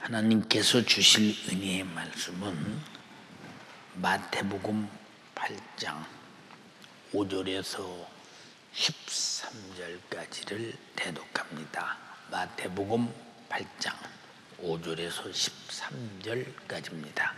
하나님께서 주실 은혜의 말씀은 마태복음 8장 5절에서 13절까지를 대독합니다. 마태복음 8장 5절에서 13절까지입니다.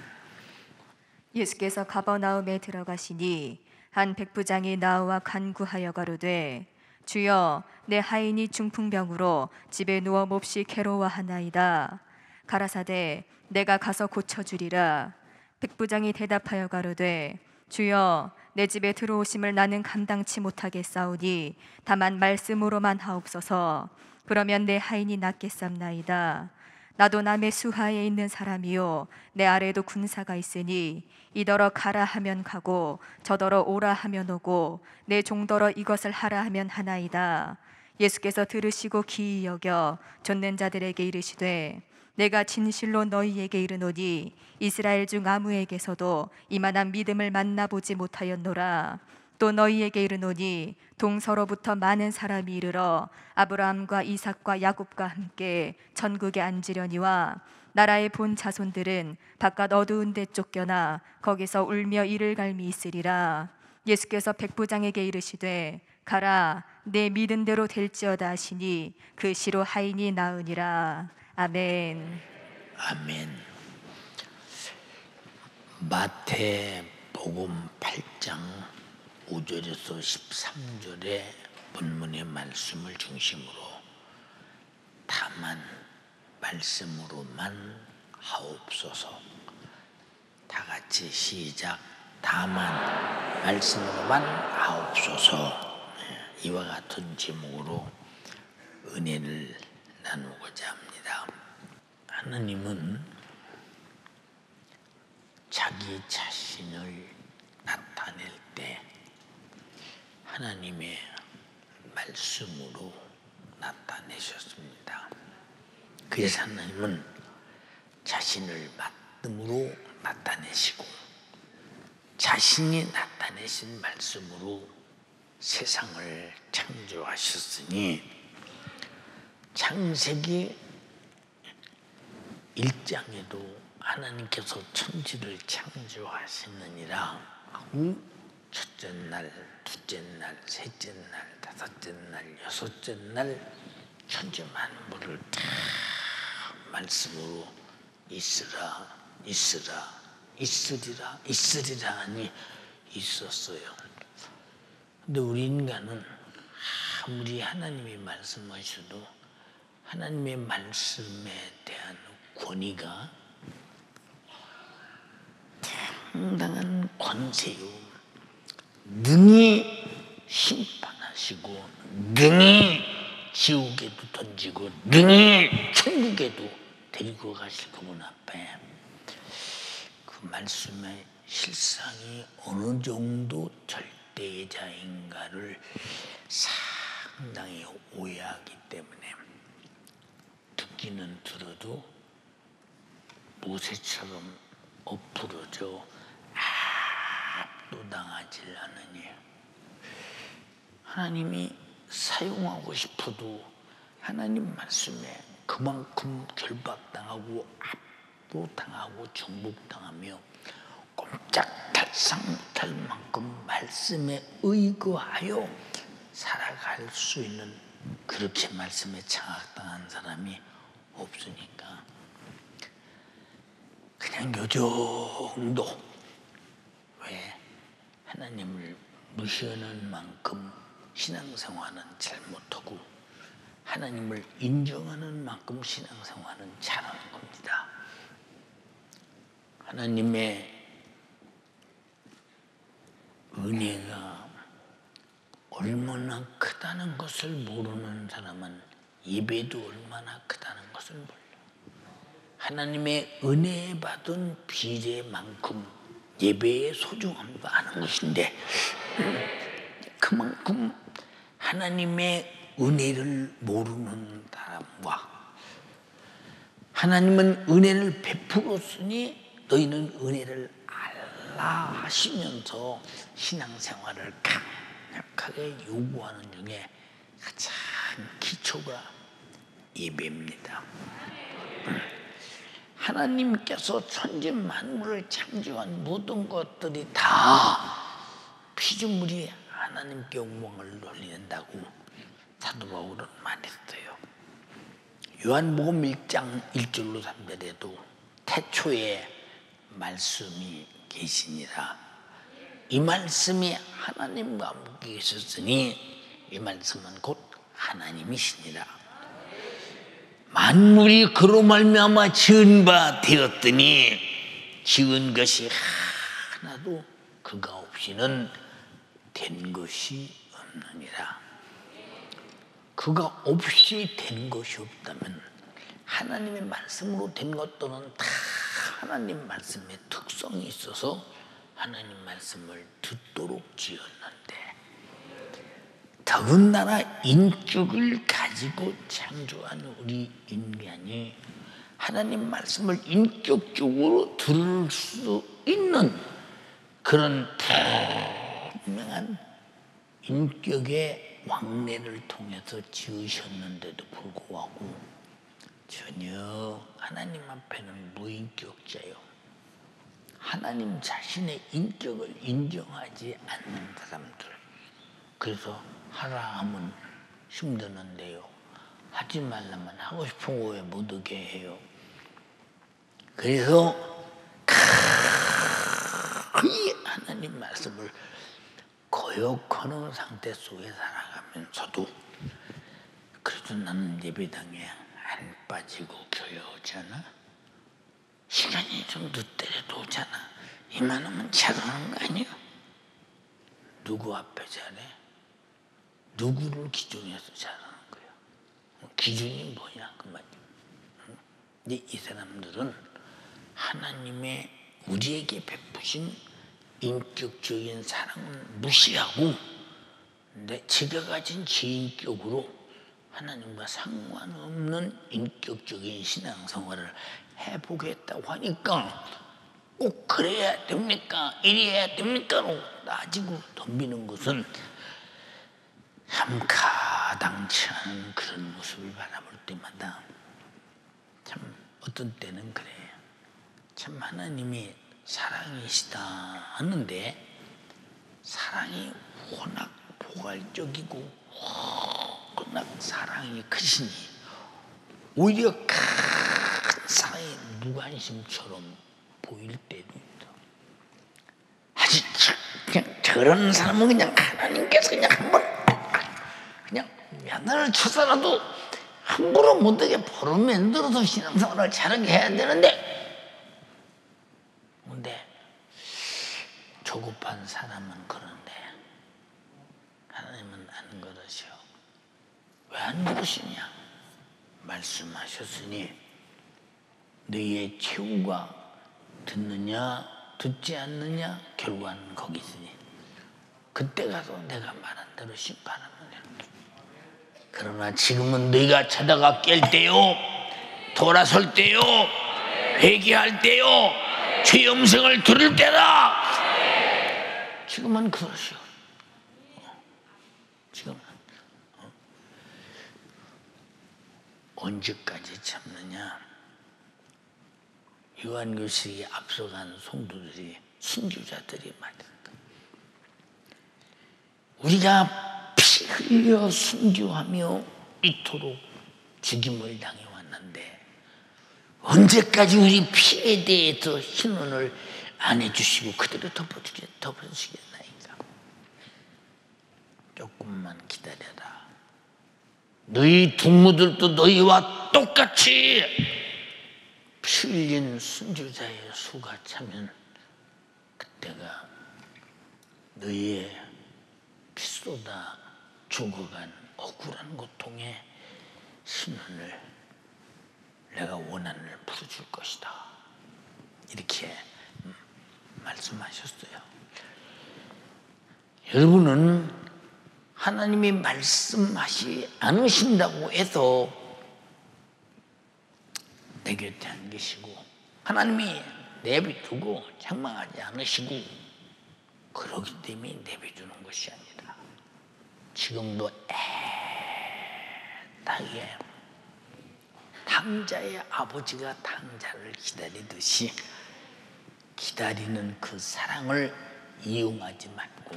예수께서 가버나움에 들어가시니 한 백부장이 나와 간구하여 가로되 주여, 내 하인이 중풍병으로 집에 누워 몹시 괴로워하나이다. 가라사대 내가 가서 고쳐주리라. 백부장이 대답하여 가로되 주여, 내 집에 들어오심을 나는 감당치 못하겠사오니 다만 말씀으로만 하옵소서. 그러면 내 하인이 낫겠삼나이다. 나도 남의 수하에 있는 사람이요 내 아래도 군사가 있으니 이더러 가라 하면 가고 저더러 오라 하면 오고 내 종더러 이것을 하라 하면 하나이다. 예수께서 들으시고 기이 여겨 좇는 자들에게 이르시되 내가 진실로 너희에게 이르노니 이스라엘 중 아무에게서도 이만한 믿음을 만나보지 못하였노라. 또 너희에게 이르노니 동서로부터 많은 사람이 이르러 아브라함과 이삭과 야곱과 함께 천국에 앉으려니와 나라의 본 자손들은 바깥 어두운 데 쫓겨나 거기서 울며 이를 갈미 있으리라. 예수께서 백부장에게 이르시되 가라, 내 믿은 대로 될지어다 하시니 그 시로 하인이 나으니라. 아멘. 아멘. 마태복음 8장 5절에서 13절의 본문의 말씀을 중심으로 다만 말씀으로만 하옵소서. 다 같이 시작. 다만 말씀으로만 하옵소서. 이와 같은 제목으로 은혜를 나누고자 합니다. 하나님은 자기 자신을 나타낼 때 하나님의 말씀으로 나타내셨습니다. 그래서 하나님은 자신을 말씀으로 나타내시고 자신이 나타내신 말씀으로 세상을 창조하셨으니 창세기 1장에도 하나님께서 천지를 창조하시느니라 하고 첫째 날, 둘째 날, 셋째 날, 다섯째 날, 여섯째 날 천지 만물을 다 말씀으로 있으라, 있으라, 있으리라, 있으리라 하니 있었어요. 근데 우리 인간은 아무리 하나님이 말씀하셔도 하나님의 말씀에 대한 권위가 상당한 권세요. 능히 심판하시고 능히 지옥에도 던지고 능히 천국에도 데리고 가실 그분 앞에 그 말씀의 실상이 어느 정도 절대자인가를 상당히 오해하기 때문에 듣기는 들어도 모세처럼 엎부러져 압도당하지 않으니 하나님이 사용하고 싶어도 하나님 말씀에 그만큼 결박당하고 압도당하고 정복당하며 꼼짝달싹 못할 만큼 말씀에 의거하여 살아갈 수 있는 그렇게 말씀에 장악당한 사람이 없으니까 그냥 요 정도 왜 하나님을 무시하는 만큼 신앙생활은 잘 못하고 하나님을 인정하는 만큼 신앙생활은 잘하는 겁니다. 하나님의 은혜가 얼마나 크다는 것을 모르는 사람은 예배도 얼마나 크다는 것을 몰라요. 하나님의 은혜 받은 비례만큼 예배의 소중함도 아는 것인데 그만큼 하나님의 은혜를 모르는 사람과 하나님은 은혜를 베풀었으니 너희는 은혜를 알라 하시면서 신앙생활을 강력하게 요구하는 중에 가장 기초가 예배입니다. 하나님께서 천지 만물을 창조한 모든 것들이 다 피조물이 하나님께 영광을 돌린다고 사도 바울은 말했어요. 요한복음 1장 1절로 3절에도 태초에 말씀이 계시니라. 이 말씀이 하나님과 함께 계셨으니 이 말씀은 곧 하나님이시니라. 만물이 그로 말미암아 지은 바 되었더니 지은 것이 하나도 그가 없이는 된 것이 없느니라. 그가 없이 된 것이 없다면 하나님의 말씀으로 된 것들은 다 하나님 말씀의 특성이 있어서 하나님 말씀을 듣도록 지었는데, 더군다나 인격을 가지고 창조한 우리 인간이 하나님 말씀을 인격적으로 들을 수 있는 그런 분명한 인격의 왕래를 통해서 지으셨는데도 불구하고 전혀 하나님 앞에는 무인격자요, 하나님 자신의 인격을 인정하지 않는 사람들. 그래서 하라 하면 힘드는데요, 하지 말라면 하고 싶은 거에 못 오게 해요. 그래서 이 하나님 말씀을 거역하는 상태 속에 살아가면서도 그래도 나는 예배당에 안 빠지고 교회 오잖아. 시간이 좀 늦더라도 오잖아. 이만하면 잘하는 거 아니야? 누구 앞에 잘해? 누구를 기준해서 잘하는 거야? 기준이 뭐냐 그 말이야. 근데 이 사람들은 하나님의 우리에게 베푸신 인격적인 사랑을 무시하고 제가 가진 제 인격으로 하나님과 상관없는 인격적인 신앙생활을 해보겠다고 하니까 꼭 그래야 됩니까? 이래야 됩니까?로 따지고 덤비는 것은 참 가당치 않은 그런 모습을 바라볼 때마다 참 어떤 때는 그래. 참 하나님이 사랑이시다 하는데 사랑이 워낙 포괄적이고 워낙 사랑이 크시니 오히려 큰 사랑이 무관심처럼 보일 때도 있다. 아주 그냥 저런 사람은 그냥 하나님께서 그냥 한번 그냥 야단을 쳐서라도 함부로 못하게 벌어 만들어서 신앙생활을 잘하게 해야 되는데, 근데 조급한 사람은 그런데 하나님은 안 그러셔. 왜 안 그러시냐? 말씀하셨으니 너희의 최후가 듣느냐 듣지 않느냐 결과는 거기 있으니 그때 가서 내가 말한 대로 심판하면 돼. 그러나 지금은 너희가 자다가 깰 때요, 돌아설 때요, 회개할 때요, 죄 음성을 들을 때다. 지금은 그러시오. 지금은 언제까지 참느냐? 요한교식에 앞서간 성도들이, 순교자들이 말했다. 우리가 피 흘려 순교하며 이토록 죽임을 당해왔는데 언제까지 우리 피에 대해서 신원을 안 해주시고 그대로 덮어주시겠나이까? 조금만 기다려라. 너희 동무들도 너희와 똑같이 피 흘린 순교자의 수가 차면 그때가 너희의 피쏟아 죽어간 억울한 고통의 신원을 내가 원한을 풀어줄 것이다. 이렇게 말씀하셨어요. 여러분은 하나님이 말씀하시 않으신다고 해서 내 곁에 안 계시고 하나님이 내비두고 책망하지 않으시고 그러기 때문에 내비두는 것이 아니라 지금도 애타게 탕자의 아버지가 탕자를 기다리듯이 기다리는 그 사랑을 이용하지 말고,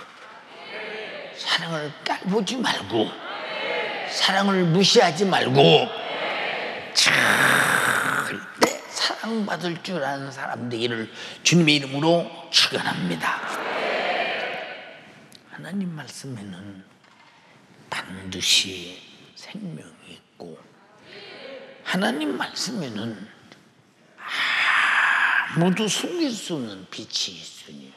사랑을 깔보지 말고, 사랑을 무시하지 말고, 절대 사랑받을 줄 아는 사람 되기를 주님의 이름으로 축원합니다. 하나님 말씀에는 반드시 생명이 있고, 하나님 말씀에는 아무도 숨길 수 없는 빛이 있으니,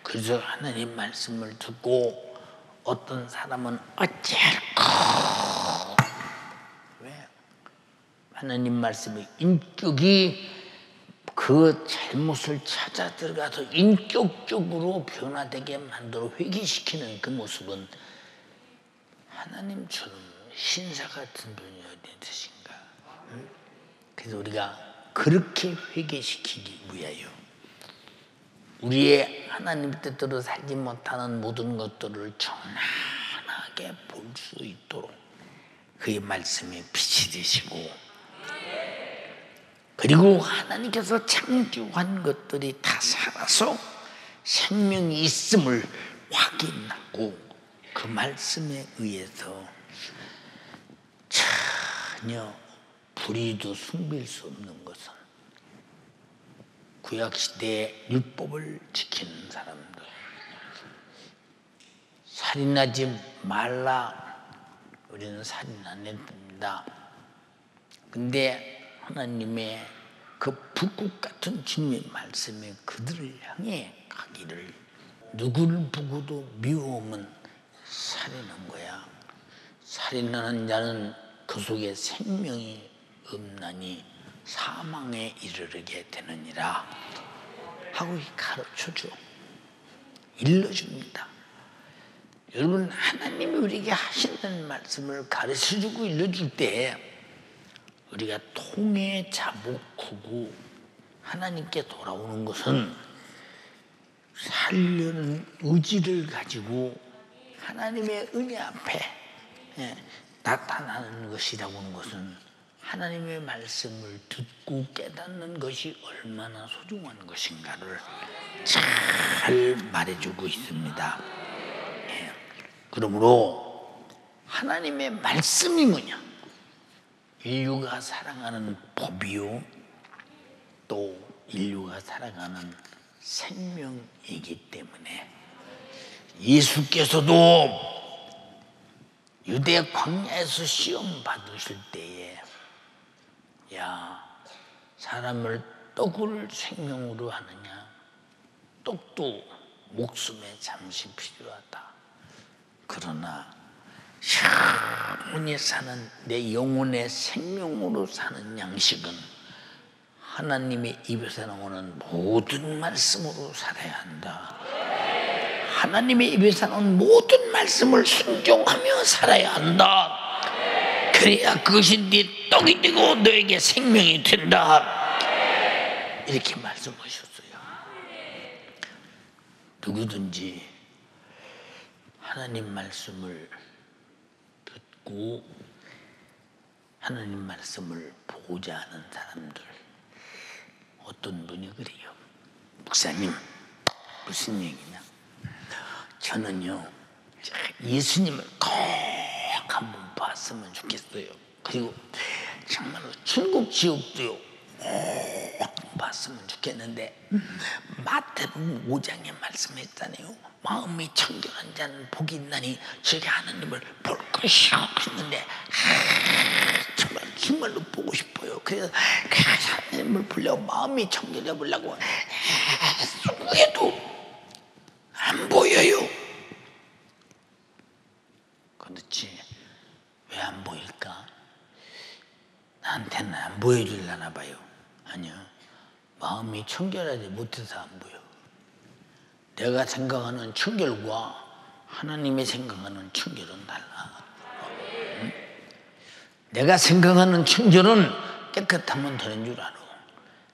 그래서 하나님 말씀을 듣고 어떤 사람은 어찌할꼬, 왜? 하나님 말씀의 인격이 그 잘못을 찾아 들어가서 인격적으로 변화되게 만들어 회개시키는 그 모습은 하나님처럼 신사 같은 분이 어디 있으신가? 그래서 우리가 그렇게 회개시키기 위하여 우리의 하나님 뜻대로 살지 못하는 모든 것들을 정확하게 볼 수 있도록 그의 말씀에 빛이 되시고, 그리고 하나님께서 창조한 것들이 다 살아서 생명이 있음을 확인하고 그 말씀에 의해서 전혀 불의도 숨길 수 없는 것은 구약시대의 율법을 지키는 사람들, 살인하지 말라, 우리는 살인 안 했습니다. 근데 하나님의 그 불꽃 같은 주님의 말씀에 그들을 향해 가기를, 누구를 보고도 미워하면 살인한 거야. 살인하는 자는 그 속에 생명이 없나니 사망에 이르게 되느니라 하고 가르쳐줘, 일러줍니다. 여러분, 하나님이 우리에게 하시는 말씀을 가르쳐주고 일러줄 때 우리가 통해 자복하고 하나님께 돌아오는 것은 살려는 의지를 가지고 하나님의 은혜 앞에 나타나는 것이라고 하는 것은 하나님의 말씀을 듣고 깨닫는 것이 얼마나 소중한 것인가를 잘 말해주고 있습니다. 그러므로 하나님의 말씀이 뭐냐? 인류가 살아가는 법이요, 또 인류가 살아가는 생명이기 때문에 예수께서도 유대 광야에서 시험 받으실 때에, 야, 사람을 떡을 생명으로 하느냐? 떡도 목숨에 잠시 필요하다. 그러나 영원히 사는 내 영혼의 생명으로 사는 양식은 하나님의 입에서 나오는 모든 말씀으로 살아야 한다. 하나님의 입에서 나오는 모든 말씀을 순종하며 살아야 한다. 그래야 그것이 네 떡이 되고 너에게 생명이 된다. 이렇게 말씀하셨어요. 누구든지 하나님 말씀을 듣고 하나님 말씀을 보고자 하는 사람들, 어떤 분이 그래요. 목사님, 무슨 얘기냐? 저는요, 예수님을 꼭 한번 봤으면 좋겠어요. 그리고 정말로 천국 지옥도요, 꼭 봤으면 좋겠는데 마태복음 5장에 말씀했잖아요. 마음이 청결한 자는 복이 있나니 저게 하나님을 볼 것이요 했는데, 정말로 보고 싶어요. 그래서 하나님을 보려고 마음이 청결해 보려고 해도 안 보여요. 그렇지, 왜 안 보일까? 나한테는 안 보여주려나 봐요. 아니요, 마음이 청결하지 못해서 안 보여. 내가 생각하는 청결과 하나님이 생각하는 청결은 달라. 응? 내가 생각하는 청결은 깨끗하면 되는 줄 알아.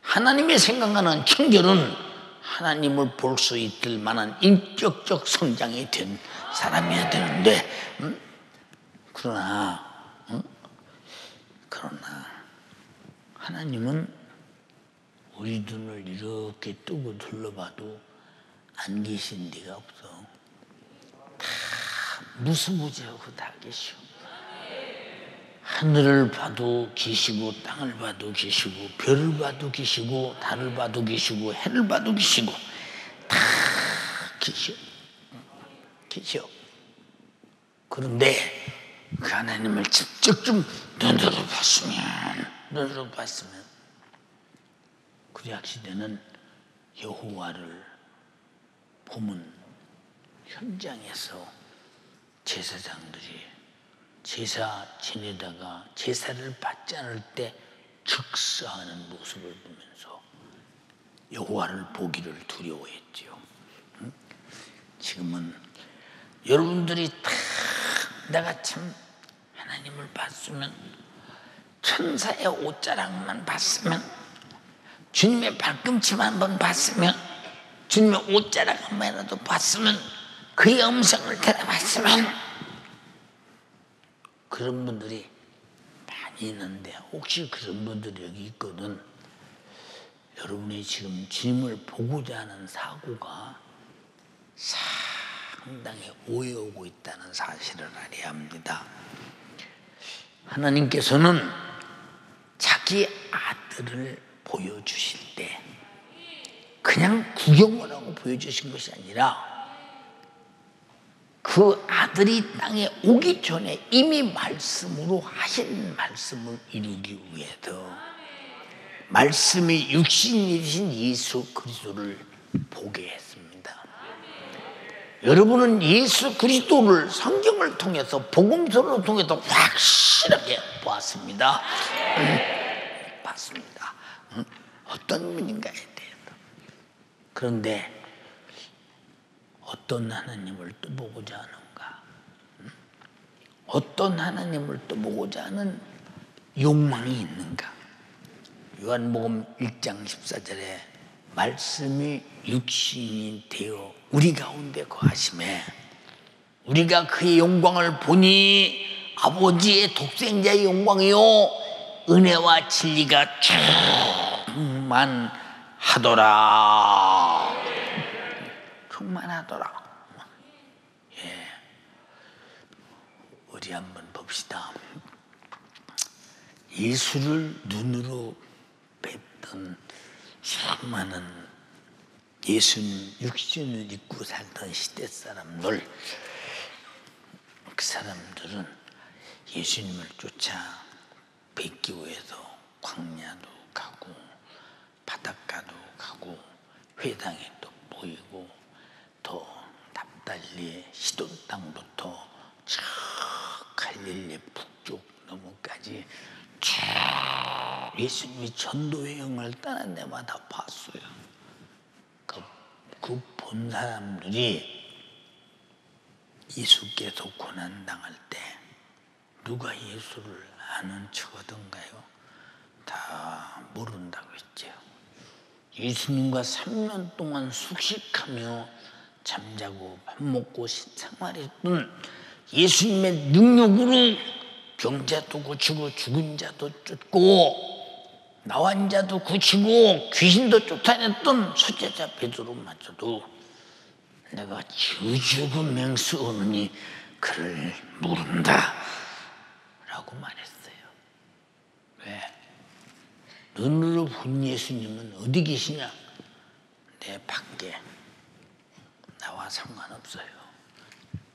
하나님이 생각하는 청결은 하나님을 볼 수 있을 만한 인격적 성장이 된 사람이어야 되는데, 그러나 그러나 하나님은 우리 눈을 이렇게 뜨고 둘러봐도 안 계신 데가 없어. 다 무수무지하고 다 계셔. 하늘을 봐도 계시고 땅을 봐도 계시고 별을 봐도 계시고 달을 봐도 계시고 해를 봐도 계시고 다 계셔. 계셔. 그런데 그 하나님을 직접 좀 눈으로 봤으면 구약 시대는 여호와를 보면 현장에서 제사장들이 제사 지내다가 제사를 받지 않을 때 즉사하는 모습을 보면서 여호와를 보기를 두려워했지요. 지금은 여러분들이 다 내가 참 하나님을 봤으면, 천사의 옷자락만 봤으면, 주님의 발꿈치만 한번 봤으면, 주님의 옷자락 한 번이라도 봤으면, 그의 음성을 들어봤으면, 그런 분들이 많이 있는데 혹시 그런 분들이 여기 있거든. 여러분이 지금 주님을 보고자 하는 사고가 상당히 오해오고 있다는 사실을 알아야 합니다. 하나님께서는 자기 아들을 보여주실 때 그냥 구경을 하고 보여주신 것이 아니라 그 아들이 땅에 오기 전에 이미 말씀으로 하신 말씀을 이루기 위해서 말씀이 육신이 되신 예수 그리스도를 보게 했습니다. 여러분은 예수 그리스도를 성경을 통해서 복음서를 통해서 확실하게 보았습니다. 봤습니다. 어떤 분인가에 대해서. 그런데 어떤 하나님을 또 보고자 하는가? 어떤 하나님을 또 보고자 하는 욕망이 있는가? 요한복음 1장 14절에 말씀이 육신이 되어 우리 가운데 거하심에 우리가 그의 영광을 보니 아버지의 독생자의 영광이요 은혜와 진리가 충만하더라. 충만하더라. 예, 우리 한번 봅시다. 예수를 눈으로 뵀던 수많은 예수님 육신을 입고 살던 시대 사람들, 그 사람들은 예수님을 쫓아 뵙기 위해서 광야도 가고 바닷가도 가고 회당에도 모이고 또 납달리의 시돈 땅부터 저 갈릴리 북쪽 너머까지 쭉 예수님이 전도 여행을 떠난 데마다 봤어요. 그 본 사람들이 예수께서 고난 당할 때 누가 예수를 아는 척하던가요? 다 모른다고 했죠. 예수님과 3년 동안 숙식하며 잠자고 밥 먹고 생활했던 예수님의 능력으로 병자도 고치고 죽은 자도 쫓고 나환 자도 고치고 귀신도 쫓아냈던 수제자 베드로마저도 내가 주주고 맹수오느니 그를 모른다 라고 말했어요. 왜? 눈으로 본 예수님은 어디 계시냐? 내 밖에 나와 상관없어요.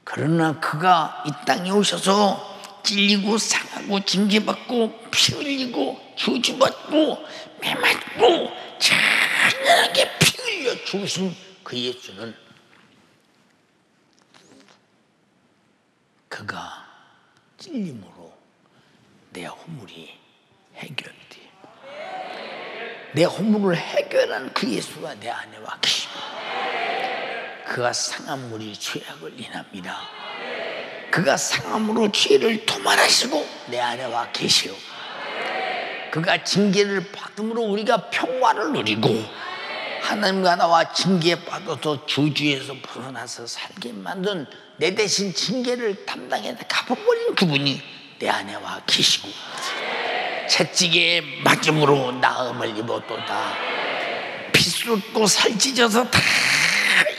그러나 그가 이 땅에 오셔서 찔리고 상하고 징계받고 피 흘리고 저주받고 매 맞고 잔인하게 피 흘려 죽으신 그 예수는 그가 찔림으로 내 허물이 해결돼. 내 허물을 해결한 그 예수가 내 안에 와 계시고 그가 상함으로 죄악을 인합니다. 그가 상함으로 죄를 도말하시고 내 안에 와 계시오. 그가 징계를 받음으로 우리가 평화를 누리고 하나님과 나와 징계에 빠져서 저주에서 벗어나서 살게 만든 내 대신 징계를 담당해서 갚아버린 그분이 내 안에 와 계시고 채찍에 맞음으로 나음을 입었도다. 피쏟고 살찌져서 다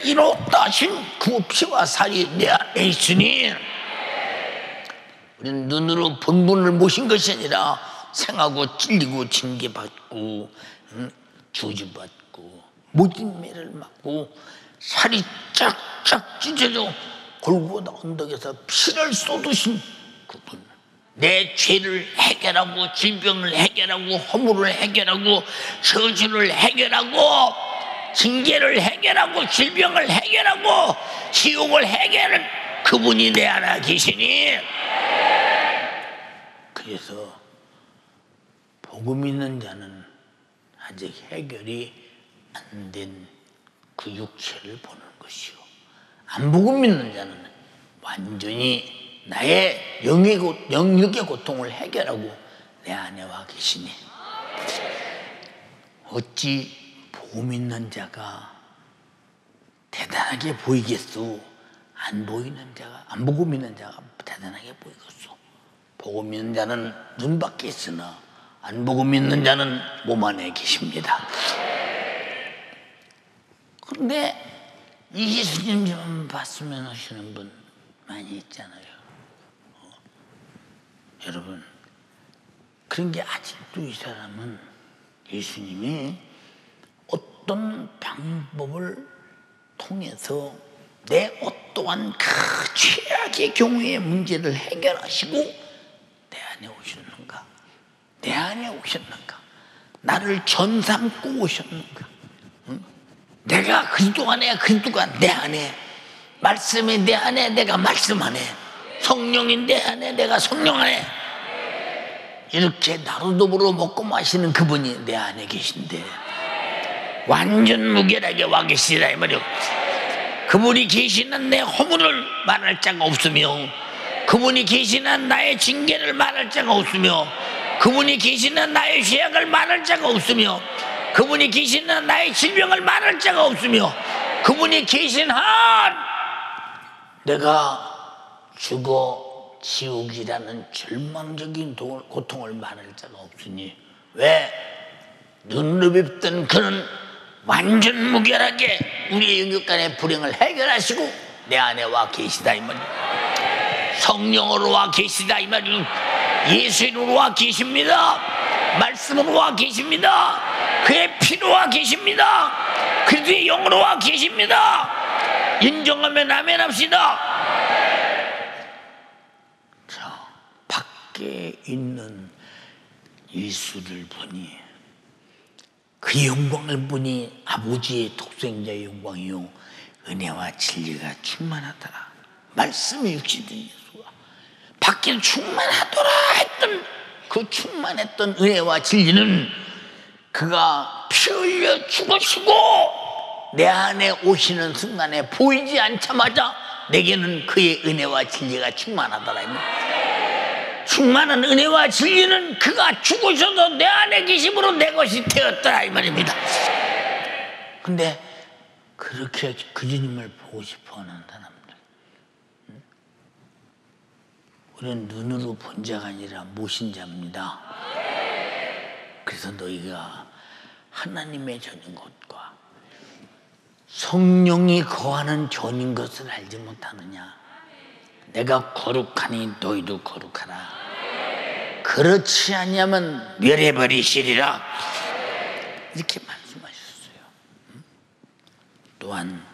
이뤘다 하신 그 피와 살이 내 안에 있으니 우리는 눈으로 본 분을 모신 것이 아니라 생하고 찔리고 징계받고 저주받고 모진 매를 맞고 살이 쫙쫙 찢어져 골고다 언덕에서 피를 쏟으신 그분, 내 죄를 해결하고 질병을 해결하고 허물을 해결하고 저주를 해결하고 징계를 해결하고 질병을 해결하고 지옥을 해결하는 그분이 내 안에 계시니, 그래서 복음 있는 자는 아직 해결이 안 된 그 육체를 보는 것이요, 안 복음 있는 자는 완전히 나의 영육의 고통을 해결하고 내 안에 와 계시니, 어찌 복음 있는 자가 대단하게 보이겠소? 안 복음 있는 자가 대단하게 보이겠소? 복음 있는 자는 눈 밖에 있으나 안 복음 있는 자는 몸 안에 계십니다. 그런데 이 예수님 좀 봤으면 하시는 분 많이 있잖아요. 여러분, 그런 게 아직도 이 사람은 예수님이 어떤 방법을 통해서 내 어떠한 그 최악의 경우의 문제를 해결하시고 내 안에 오셨는가? 내 안에 오셨는가? 나를 전삼고 오셨는가? 내가 그리스도 안에, 그리스도가 내 안에, 말씀이 내 안에, 내가 말씀 안에, 성령이 내 안에, 내가 성령 안에, 이렇게 나로 더불어 먹고 마시는 그분이 내 안에 계신데 완전 무결하게 와 계시라 이 말이요. 그분이 계시는 내 허물을 말할 자가 없으며, 그분이 계시는 나의 징계를 말할 자가 없으며, 그분이 계시는 나의 죄악을 말할 자가 없으며, 그분이 계시는 나의 질병을 말할 자가 없으며, 그분이 계신 한 내가 죽어 지옥이라는 절망적인 고통을 말할 자가 없으니, 왜? 눈으로 뵙던 그는 완전 무결하게 우리의 영육 간의 불행을 해결하시고 내 안에 와 계시다 이 말이에요. 성령으로 와 계시다 이 말이에요. 예수님으로 와 계십니다. 말씀으로 와 계십니다. 그의 피로 와 계십니다. 그리스도의 영으로 와 계십니다. 인정하면 아멘 합시다. 자, 밖에 있는 예수를 보니, 그 영광을 보니 아버지의 독생자의 영광이요 은혜와 진리가 충만하더라. 말씀이 육신된 예수가 밖에 충만하더라 했던 그 충만했던 은혜와 진리는 그가 피 흘려 죽으시고 내 안에 오시는 순간에 보이지 않자마자 내게는 그의 은혜와 진리가 충만하더라. 충만한 은혜와 진리는 그가 죽으셔도 내 안에 계심으로 내 것이 되었더라 이 말입니다. 근데 그렇게 그 주님을 보고 싶어하는 사람들, 우리는 눈으로 본 자가 아니라 모신 자입니다. 그래서 너희가 하나님의 전인 것과 성령이 거하는 전인 것을 알지 못하느냐? 내가 거룩하니 너희도 거룩하라. 그렇지 아니하면 멸해버리시리라. 이렇게 말씀하셨어요. 또한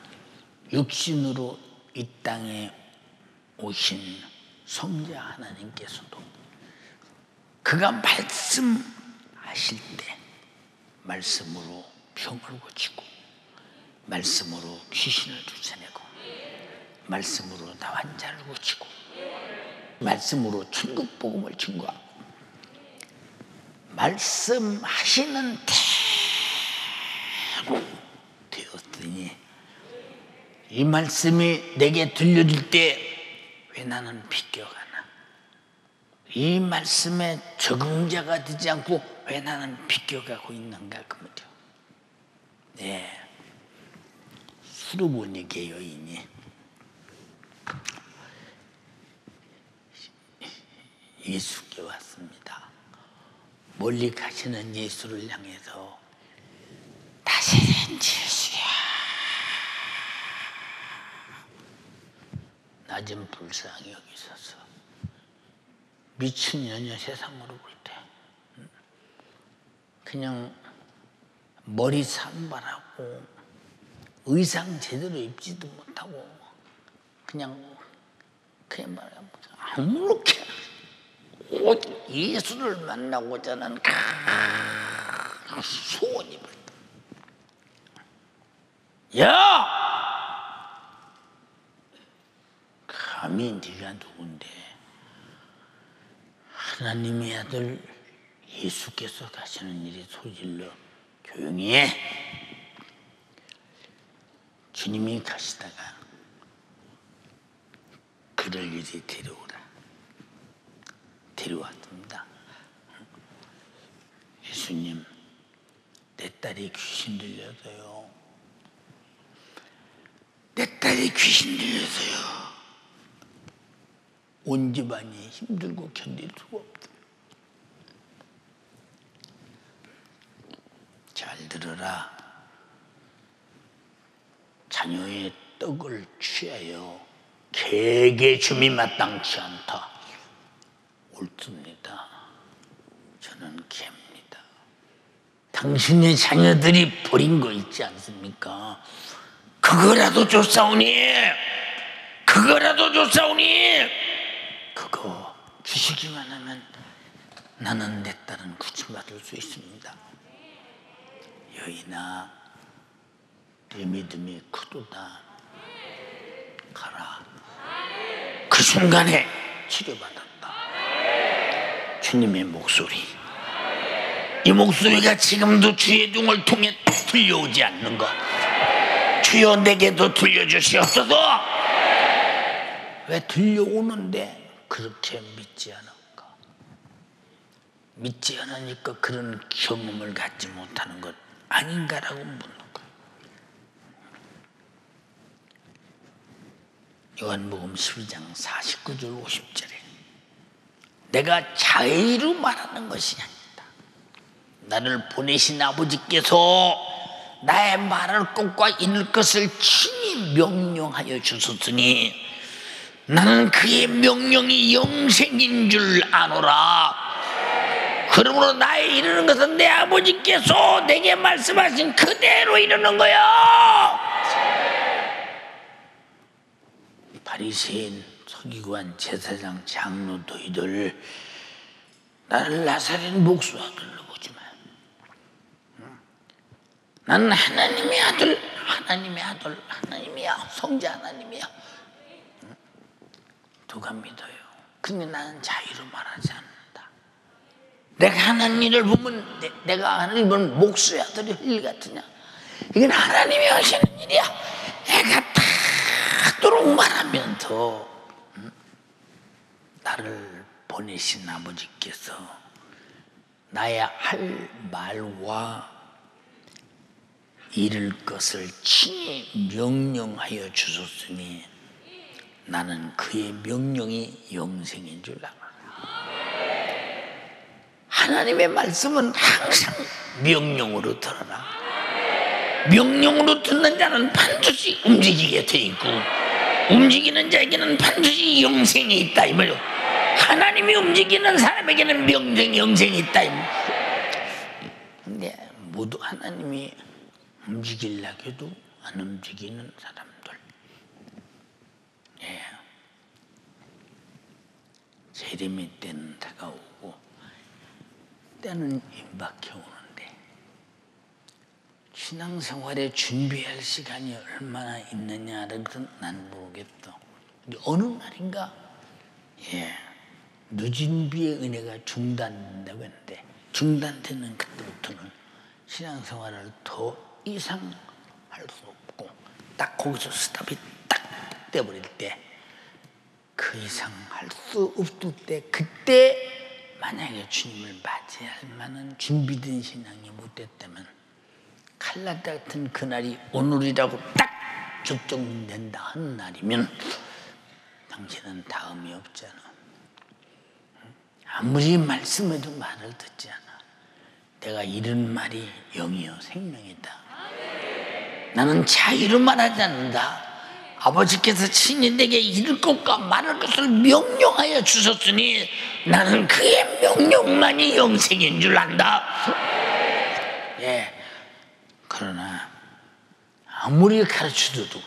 육신으로 이 땅에 오신 성자 하나님께서도 그가 말씀하실 때 말씀으로 병을 고치고, 말씀으로 귀신을 쫓아내고, 말씀으로 나 환자를 고치고, 말씀으로 천국 복음을 증거하고, 말씀하시는 대로 되었더니 이 말씀이 내게 들려질 때 왜 나는 비껴가나? 이 말씀에 적응자가 되지 않고 왜 나는 비껴가고 있는가 그 말이죠. 네, 수르보니게 여인이 예수께 왔습니다. 멀리 가시는 예수를 향해서 다시는 예수야, 나 좀 불쌍히 여기소서. 미친년이야. 세상으로 볼 때 그냥 머리 산발하고 의상 제대로 입지도 못하고 그냥 말하면 아무렇게 곧 예수를 만나고자 하는 소원이 야! 감히 네가 누군데 하나님의 아들 예수께서 가시는 일이 소질러 조용히 해. 주님이 가시다가 그를 이리 데려오라. 데려왔습니다. 예수님, 내 딸이 귀신 들려서요. 내 딸이 귀신 들려서요. 온 집안이 힘들고 견딜 수가 없어요. 잘 들어라. 자녀의 떡을 취하여 개에게 줌이 마땅치 않다. 옳습니다. 저는 개입니다. 당신의 자녀들이 버린 거 있지 않습니까? 그거라도 줬사오니, 그거라도 줬사오니, 그거 주시기만 하면 나는 내 딸은 구출받을 수 있습니다. 여인아, 네 믿음이 크도다. 가라. 그 순간에 치료받았다. 주님의 목소리, 이 목소리가 지금도 주의 종을 통해 들려오지 않는 것, 주여 내게도 들려주시옵소서. 왜 들려오는데 그렇게 믿지 않을까? 믿지 않으니까 그런 경험을 갖지 못하는 것 아닌가라고 묻는 거예요. 요한복음 12장 49절 50절에 내가 자의로 말하는 것이 아니다. 나를 보내신 아버지께서 나의 말을 꼭과 이룰 것을 친히 명령하여 주셨으니 나는 그의 명령이 영생인 줄 아노라. 그러므로 나의 이르는 것은 내 아버지께서 내게 말씀하신 그대로 이르는 거야. 바리새인, 서기관, 제사장, 장로, 너희들 나를 나사렛 목수 아들로 보지 마. 나는 하나님의 아들, 하나님의 아들, 하나님이야. 성자 하나님이야. 누가 믿어요? 근데 나는 자유로 말하지 않는다. 내가 하는 일을 보면 내가 하는 일을 보면 목수의 아들이 일 같으냐? 이건 하나님이 하시는 일이야. 애가 닿도록 말하면서 나를 보내신 아버지께서 나의 할 말과 이룰 것을 친히 명령하여 주셨으니 나는 그의 명령이 영생인 줄 알아. 하나님의 말씀은 항상 명령으로 들어라. 명령으로 듣는 자는 반드시 움직이게 돼 있고 움직이는 자에게는 반드시 영생이 있다 이 말이에요. 하나님이 움직이는 사람에게는 명령, 영생이 있다 이 말이에요. 근데 모두 하나님이 움직이려고 해도 안 움직이는 사람들. 예. 재림의 때는 다가오고 때는 임박해 오는데 신앙생활에 준비할 시간이 얼마나 있느냐를 난 모르겠어. 근데 어느 날인가 늦은 비의 은혜가 중단된다고 했는데 중단되는 그때부터는 신앙생활을 더 이상 할 수 없고 딱 거기서 스탑이 딱 떼버릴 때 그 이상 할 수 없을 때 그때 만약에 주님을 맞이할 만한 준비된 신앙이 못 됐다면 칼날 같은 그날이 오늘이라고 딱 적정된다 하는 날이면 당신은 다음이 없잖아. 아무리 말씀해도 말을 듣지 않아. 내가 이런 말이 영이요 생명이다. 나는 자유로 말하지 않는다. 아버지께서 친히 내게 이를 것과 말할 것을 명령하여 주셨으니 나는 그의 명령만이 영생인 줄 안다. 예. 그러나 아무리 가르쳐줘도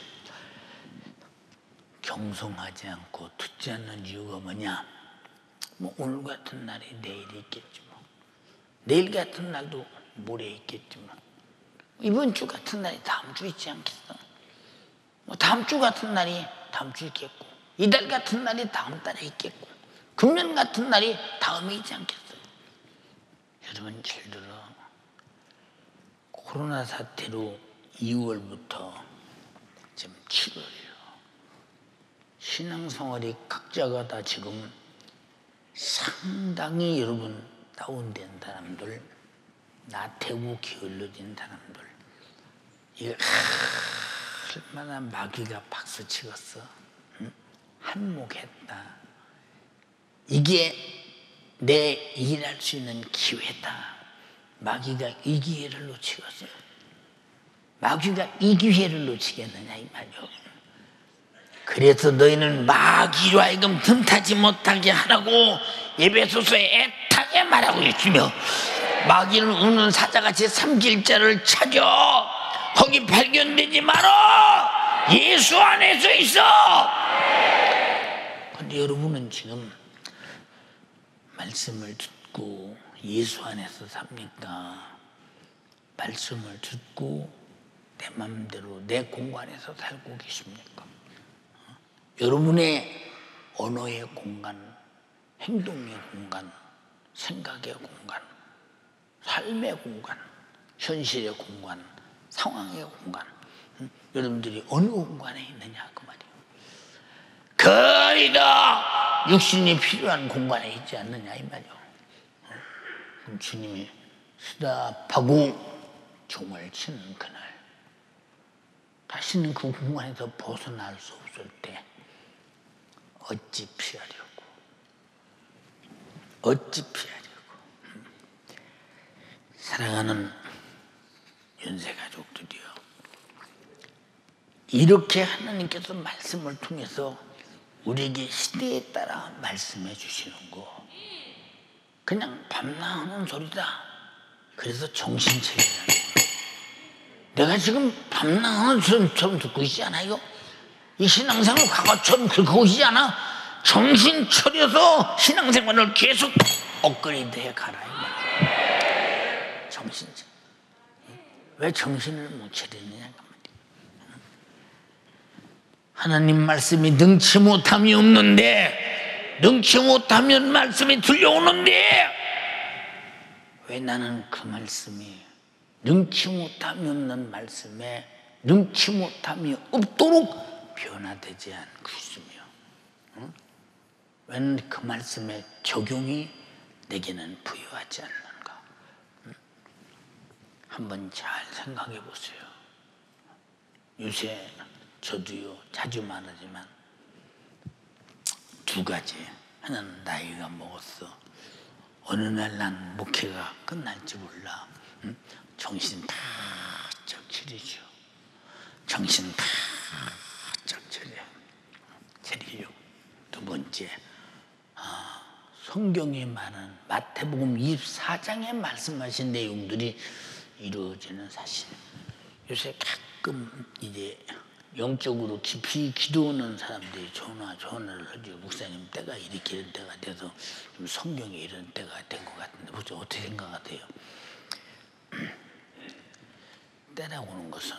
경성하지 않고 듣지 않는 이유가 뭐냐? 뭐 오늘 같은 날이 내일이 있겠지 뭐. 내일 같은 날도 모레 있겠지만 이번 주 같은 날이 다음 주 있지 않겠어? 뭐 다음 주 같은 날이 다음 주 있겠고 이달 같은 날이 다음 달에 있겠고 금년 같은 날이 다음에 있지 않겠어요? 여러분 잘 들어. 코로나 사태로 2월부터 지금 7월이요. 신앙생활이 각자가 다 지금 상당히 여러분 다운된 사람들, 나태우 게을러진 사람들, 이거 얼마나 마귀가 박수 치겠어. 응? 한몫했다. 이게 내 일할 수 있는 기회다. 마귀가 이 기회를 놓치겠어요. 마귀가 이 기회를 놓치겠느냐 이 말이요. 그래서 너희는 마귀로 하여금 틈타지 못하게 하라고 에베소서에 애타게 말하고 있으며 마귀는 우는 사자같이 삼킬 자를 찾아 거기 발견되지 말아. 예수 안에서 있어. 근데 여러분은 지금 말씀을 듣고 예수 안에서 삽니까? 말씀을 듣고 내 마음대로 내 공간에서 살고 계십니까? 여러분의 언어의 공간, 행동의 공간, 생각의 공간, 삶의 공간, 현실의 공간, 상황의 공간, 여러분들이 어느 공간에 있느냐 그 말이에요. 거의 다 육신이 필요한 공간에 있지 않느냐 이 말이에요. 그럼 주님이 수답하고 종을 치는 그날 다시는 그 공간에서 벗어날 수 없을 때 어찌 피하려고 사랑하는 연세가족들이요, 이렇게 하나님께서 말씀을 통해서 우리에게 시대에 따라 말씀해 주시는 거 그냥 밤낮 하는 소리다. 그래서 정신차리라는 거예요. 내가 지금 밤낮 하는 소리처럼 듣고 있지 않아요? 이 신앙생활 과거처럼 긁고 있지 않아? 정신 차려서 신앙생활을 계속 업그레이드 해 가라 이 말이야. 정신 차려. 왜 정신을 못 차리느냐 그 말이야. 하나님 말씀이 능치 못함이 없는데, 능치 못하면 말씀이 들려오는데 왜 나는 그 말씀이 능치 못함이 없는 말씀에 능치 못함이 없도록 변화되지 않고 있으며, 왜 그 말씀의 적용이 내게는 부여하지 않는가? 한번 잘 생각해 보세요. 요새 저도요 자주 말하지만 두 가지. 하나는 나이가 먹었어. 어느 날 난 목회가 끝날지 몰라. 정신 바짝 차리죠. 정신 바짝 차리려고. 두 번째, 성경에 많은 마태복음 24장에 말씀하신 내용들이 이루어지는 사실. 요새 가끔 이제 영적으로 깊이 기도하는 사람들이 전화를 하죠. 목사님, 때가 이렇게 이런 때가 돼서 좀 성경에 이런 때가 된 것 같은데 보죠. 어떻게 생각하세요? 때라고 하는 것은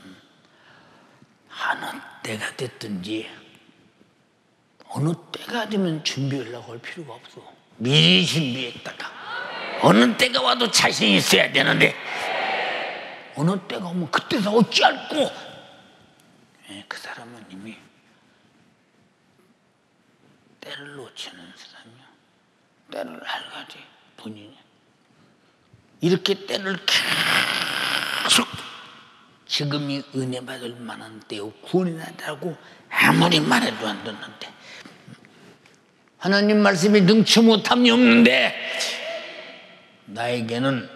어느 때가 됐든지 어느 때가 되면 준비하려고 할 필요가 없어. 미리 준비했다가 어느 때가 와도 자신이 있어야 되는데 어느 때가 오면 그때서 어찌할꼬. 그 사람은 이미 때를 놓치는 사람이야. 때를 알가지 본인이. 이렇게 때를 계속 지금이 은혜 받을 만한 때요, 구원이 나다고 아무리 말해도 안 듣는데, 하나님 말씀이 능치 못함이 없는데 나에게는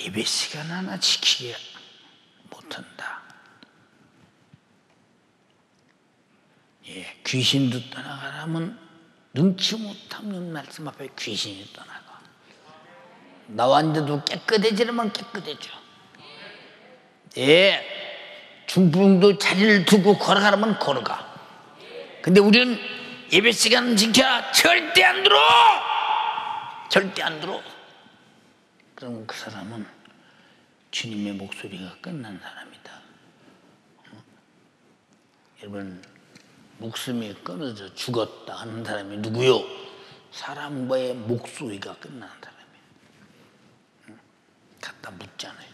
예배 시간 하나 지키지 못한다. 예, 귀신도 떠나가라면 능치 못하는 말씀 앞에 귀신이 떠나가. 나왔는데도 깨끗해지려면 깨끗해져. 예, 중풍도 자리를 두고 걸어가라면 걸어가. 근데 우리는 예배 시간 지켜라. 절대 안 들어. 절대 안 들어. 그럼 그 사람은 주님의 목소리가 끝난 사람이다. 여러분, 목숨이 끊어져 죽었다 하는 사람이 누구요? 사람과의 목소리가 끝난 사람이에요. 갖다 묻잖아요.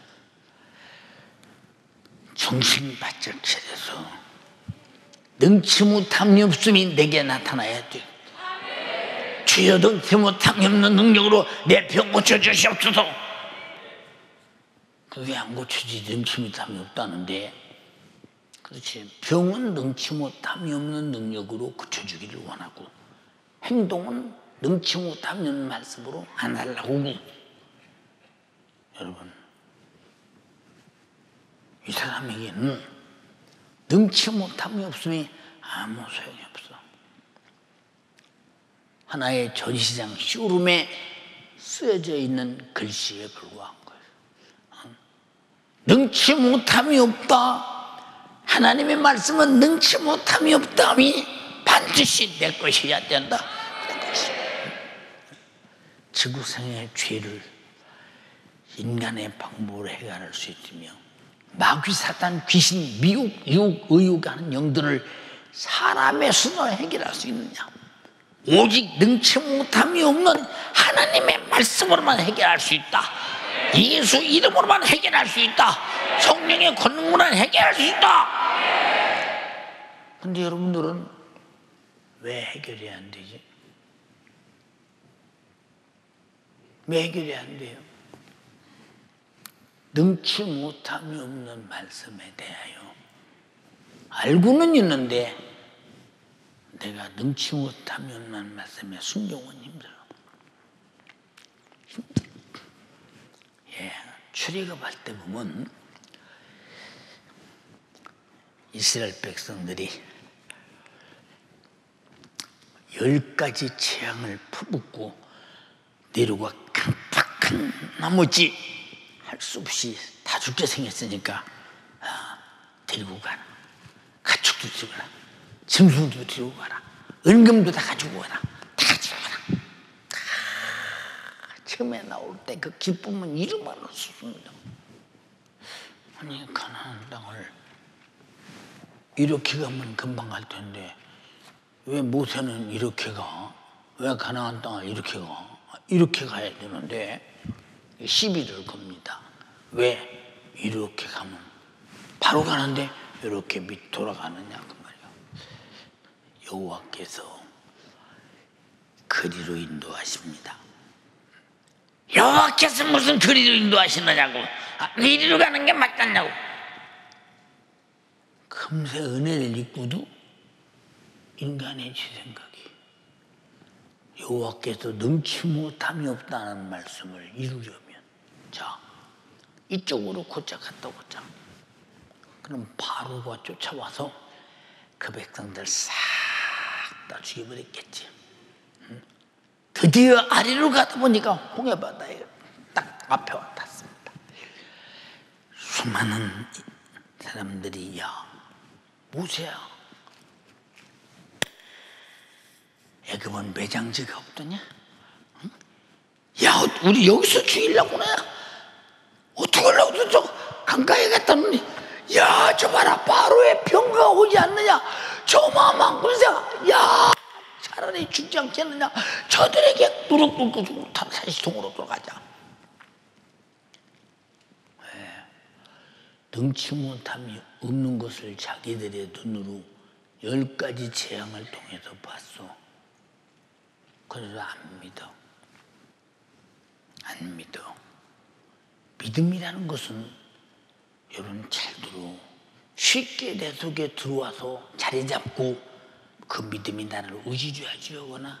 정신 바짝 차려서 능치 못함이 없음이 내게 나타나야 돼. 주여 능치 못함이 없는 능력으로 내 병 고쳐주시옵소서. 그게 안 고쳐지 능치 못함이 없다는데, 그렇지. 병은 능치 못함이 없는 능력으로 고쳐주기를 원하고, 행동은 능치 못함이 없는 말씀으로 안 하려고. 여러분, 이 사람에게는 능치 못함이 없으니 아무 소용이 없어. 하나의 전시장 쇼룸에 쓰여져 있는 글씨에 불과한 거예요. 능치 못함이 없다. 하나님의 말씀은 능치 못함이 없다니 반드시 내 것이어야 된다. 지구상의 죄를 인간의 방법으로 해결할 수 있으며, 마귀, 사탄, 귀신, 미혹, 유혹, 의혹하는 영들을 사람의 수로 해결할 수 있느냐? 오직 능치 못함이 없는 하나님의 말씀으로만 해결할 수 있다. 예수 이름으로만 해결할 수 있다. 성령의 권능으로만 해결할 수 있다. 근데 여러분들은 왜 해결이 안 되지? 왜 해결이 안 돼요? 능치 못함이 없는 말씀에 대하여 알고는 있는데 내가 능치 못함이 없는 말씀에 순종은 힘들어. 예, 출애굽할 때 보면 이스라엘 백성들이 10가지 재앙을 퍼붓고 내려가 깜빡한 나머지 할 수 없이 다 죽게 생겼으니까 데리고 가라. 가축도 데리고 가라. 짐승도 데리고 가라. 은금도 다 가지고 가라. 다 가지고 가라. 처음에 나올 때 그 기쁨은 이름만 없었습니다. 아니, 가나안 땅을 이렇게 가면 금방 갈 텐데 왜 모세는 이렇게 가? 왜 가나안 땅을 이렇게 가? 이렇게 가야 되는데 시비를 겁니다. 왜 이렇게 가면 바로 가는데 이렇게 밑 돌아가느냐 그 말이야. 여호와께서 그리로 인도하십니다. 여호와께서 무슨 그리로 인도하시느냐고. 이리로 가는 게 맞겠냐고. 금세 은혜를 입고도 인간의 지 생각이 여호와께서 능치 못함이 없다는 말씀을 이루려면, 자, 이쪽으로 곧장 갔다 오자. 그럼 바로가 쫓아와서 그 백성들 싹 다 죽여버렸겠지. 드디어 아래로 가다 보니까 홍해바다에 딱 앞에 왔습니다. 수많은 사람들이, 야, 모세야, 애굽은 매장지가 없더냐? 응? 야, 우리 여기서 죽이려고 그래? 어떻게 하려고 저 강가에 갔다 놓니? 야, 저 봐라, 바로의 병거가 오지 않느냐? 저 마만 군사가, 야, 차라리 죽지 않겠느냐? 저들에게 무릎 꿇고 죽고 다시 동으로 돌아가자. 왜? 능치 못함이 없는 것을 자기들의 눈으로 10가지 재앙을 통해서 봤어. 그래도 안 믿어. 안 믿어. 믿음이라는 것은 여러분 잘 들어. 쉽게 내 속에 들어와서 자리 잡고 그 믿음이 나를 의지하거나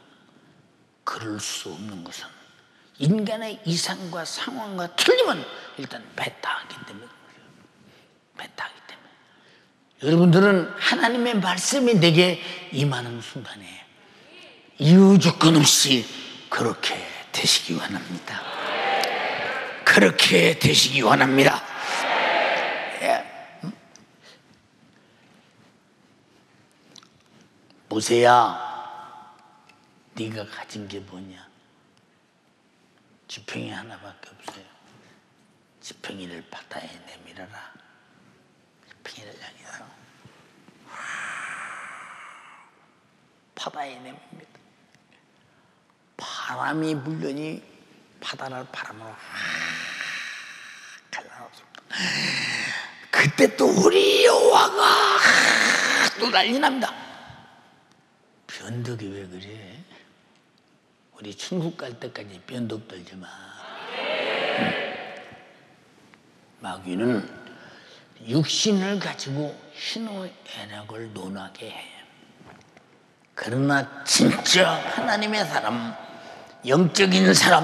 그럴 수 없는 것은 인간의 이상과 상황과 틀리면 일단 배타하기 때문에 그래요. 배타하기 때문에. 여러분들은 하나님의 말씀이 내게 임하는 순간에 이유 조건 없이 그렇게 되시기 원합니다. 그렇게 되시기 원합니다. 모세야, 네가 가진 게 뭐냐? 지팡이 하나밖에 없어요. 지팡이를 바다에 내밀어라. 지팡이를 향해서 바다에 내밉니다. 바람이 불더니 바다를 바람으로 갈라놓습니다. 그때 또 우리 여호와가 또 난리 납니다. 변덕이 왜 그래? 우리 천국 갈 때까지 변덕 떨지 마. 마귀는 육신을 가지고 희노애락을 논하게 해. 그러나 진짜 하나님의 사람, 영적인 사람,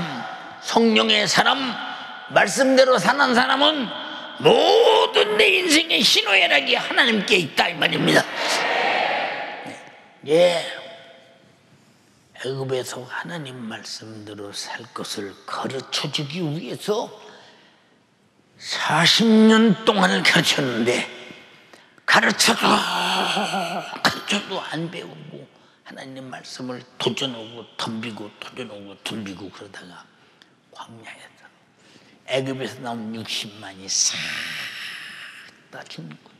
성령의 사람, 말씀대로 사는 사람은 모든 내 인생의 희노애락이 하나님께 있다 이 말입니다. 예. 애굽에서 하나님 말씀대로 살 것을 가르쳐주기 위해서 40년 동안을 가르쳤는데 가르쳐도 안 배우고 하나님 말씀을 도전하고 덤비고 도전하고 덤비고 그러다가 광야에서 애굽에서 나온 60만이 싹 다 죽는 거예요.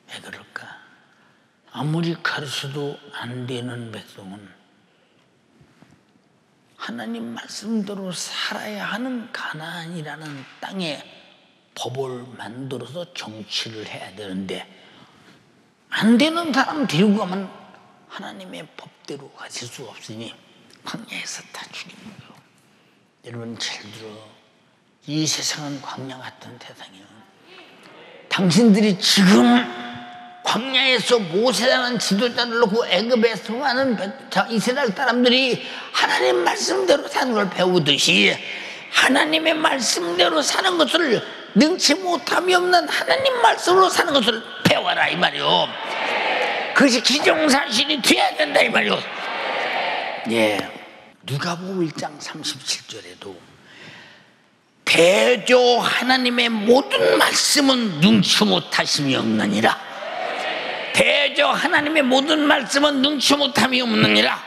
왜 그럴까? 아무리 가르쳐도 안 되는 백성은 하나님 말씀대로 살아야 하는 가나안이라는 땅에 법을 만들어서 정치를 해야 되는데 안 되는 사람 데리고 가면 하나님의 법대로 가실 수 없으니 광야에서 다 죽이는 거예요. 여러분 잘 들어. 이 세상은 광야 같은 세상이에요. 당신들이 지금 광야에서 모세라는 지도자를 놓고 애굽에 수많은 이스라엘 사람들이 하나님 말씀대로 사는 걸 배우듯이 하나님의 말씀대로 사는 것을 능치 못함이 없는 하나님 말씀으로 사는 것을 배워라 이 말이요. 그것이 기정사실이 돼야 된다 이 말이요. 예. 누가복음 1장 37절에도 대저 하나님의 모든 말씀은 능치 못하심이 없느니라. 대저 하나님의 모든 말씀은 능치 못함이 없느니라.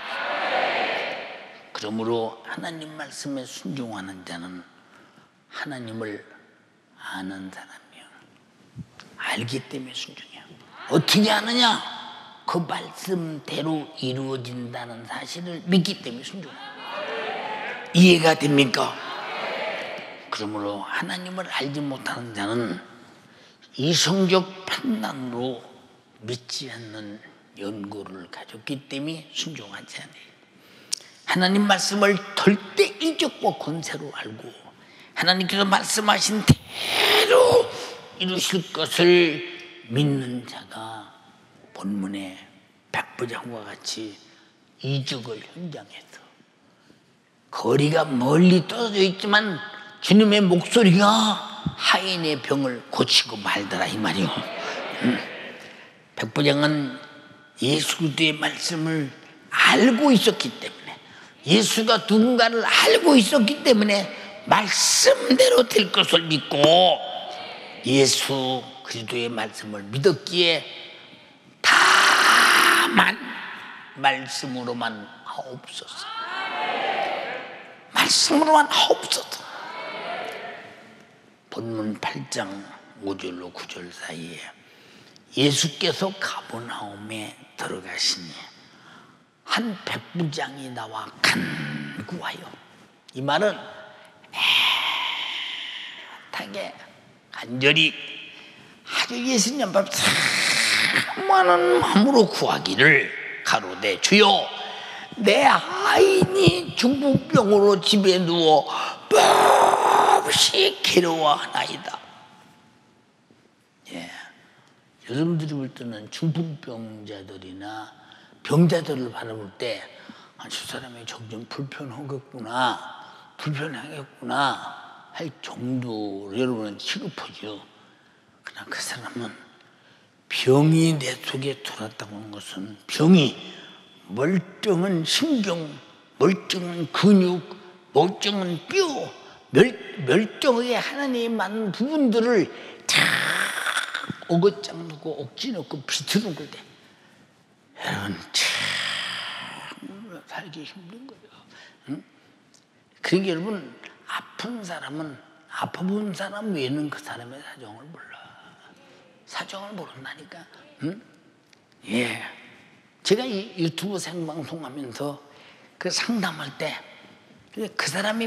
그러므로 하나님 말씀에 순종하는 자는 하나님을 아는 사람이요. 알기 때문에 순종해요. 어떻게 아느냐? 그 말씀대로 이루어진다는 사실을 믿기 때문에 순종해요. 이해가 됩니까? 그러므로 하나님을 알지 못하는 자는 이성적 판단으로 믿지 않는 연고를 가졌기 때문에 순종하지 않아요. 하나님 말씀을 절대 이적과 권세로 알고 하나님께서 말씀하신 대로 이루실 것을 믿는 자가 본문의 백부장과 같이 이적을 현장에서 거리가 멀리 떨어져 있지만 주님의 목소리가 하인의 병을 고치고 말더라 이 말이요. 백부장은 예수 그리스도의 말씀을 알고 있었기 때문에 예수가 누군가를 알고 있었기 때문에 말씀대로 될 것을 믿고 예수 그리스도의 말씀을 믿었기에 다만 말씀으로만 하옵소서. 말씀으로만 하옵소서. 본문 8장 5절로 9절 사이에 예수께서 가버나움에 들어가시니 한 백부장이 나와 간구하여, 이 말은 애타게 간절히 아주 예수님 앞에 사모하는 마음으로 구하기를 가로되 주여 내 아인이 중풍병으로 집에 누워 몹시 괴로워하나이다. 예. 여러분들이 볼 때는 중풍병자들이나 병자들을 바라볼 때 저 사람이 점점 불편하겠구나 할 정도로 여러분은 취급하죠. 그러나 그 사람은 병이 내 속에 들어왔다고 하는 것은, 병이 멀쩡한 신경, 멀쩡한 근육, 멀쩡한 뼈, 멀쩡하게 하나님이 만든 부분들을 다 어긋장 놓고 억지 놓고 비틀는 걸 때 여러분 참 살기 힘든 거예요. 응? 그러니까 여러분, 아픈 사람은 아파본 사람 외에는 그 사람의 사정을 몰라. 사정을 모른다니까. 응? 예. 제가 이 유튜브 생방송하면서 그 상담할 때 그 사람이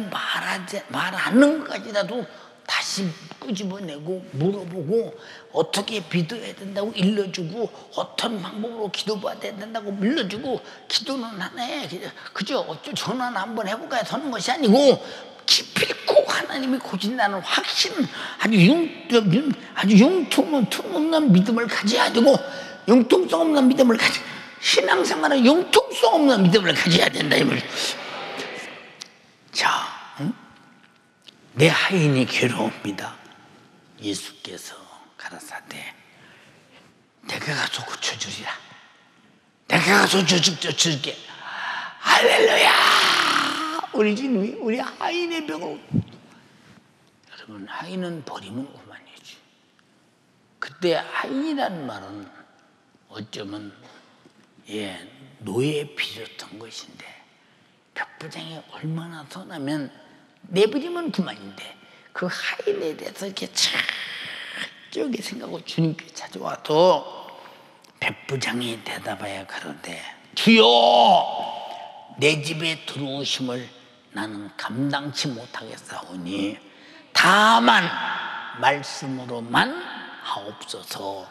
말하는 것까지라도 다시 끄집어내고 물어보고 어떻게 믿어야 된다고 일러주고 어떤 방법으로 기도해야 된다고 밀어주고, 기도는 하나에 그저 어쩌 전화나 한번 해볼까 해서 하는 것이 아니고 기필코 하나님이 고친다는 확신, 아주 융통성 없는 믿음을 가져야 되고, 융통성 없는 믿음을 신앙생활은 융통성 없는 믿음을 가져야 된다 이 말이죠. 자, 응? 내 하인이 괴로웁니다. 예수께서 가라사대 내가 가서 고쳐주리라. 내가 가서 고쳐줄게. 할렐루야. 우리 주님이 우리 하인의 병을, 여러분 하인은 버리면 그만이지. 그때 하인이라는 말은 어쩌면 노예 비슷한 것인데, 백부장이 얼마나 선하면 내버리면 그만인데, 그 하인에 대해서 이렇게 철저하게 생각하고 주님께 찾아와도 백부장이 대답하여 가로되 주여, 내 집에 들어오심을 나는 감당치 못하겠사오니 다만 말씀으로만 하옵소서.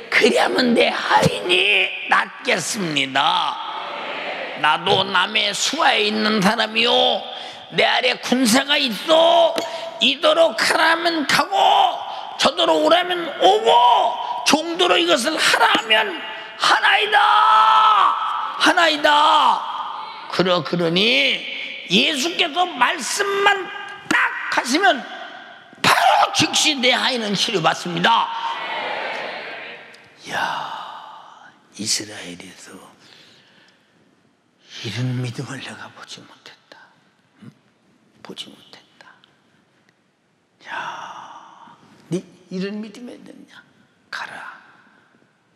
그리하면 내 하인이 낫겠습니다. 나도 남의 수하에 있는 사람이요, 내 아래 군사가 있어. 이도록 가라면 가고 저도록 오라면 오고 종도로 이것을 하라 하면 하나이다. 그러니 예수께서 말씀만 딱 하시면 바로 즉시 내 하인은 치료받습니다. 이야, 이스라엘에서 이런 믿음을 내가 보지 못했다. 응? 보지 못했다. 야, 네 이런 믿음이 있느냐? 가라.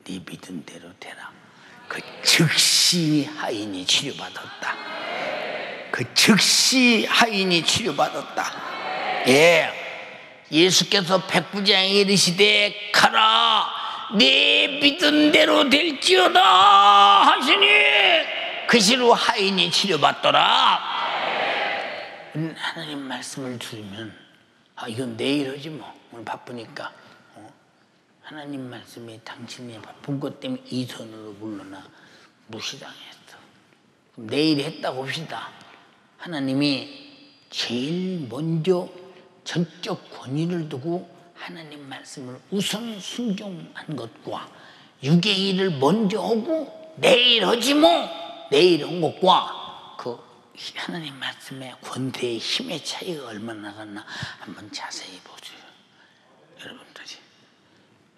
네 믿은 대로 되라. 그 즉시 하인이 치료받았다. 그 즉시 하인이 치료받았다. 예, 예수께서 백부장에게 이르시되 가라. 네 믿은 대로 될지어다 하시니 그 시로 하인이 치료받더라. 하나님 말씀을 들으면 이건 내일 하지 뭐, 오늘 바쁘니까. 하나님 말씀이 당신이 바쁜 것 때문에 이선으로 물러나 무시당했어. 그럼 내일 했다고 합시다. 하나님이 제일 먼저 전적 권위를 두고 하나님 말씀을 우선 순종한 것과 육의 일을 먼저 하고 내일 하지 뭐, 내일 한 것과 그 하나님 말씀의 권세의 힘의 차이가 얼마나 나갔나 한번 자세히 보세요.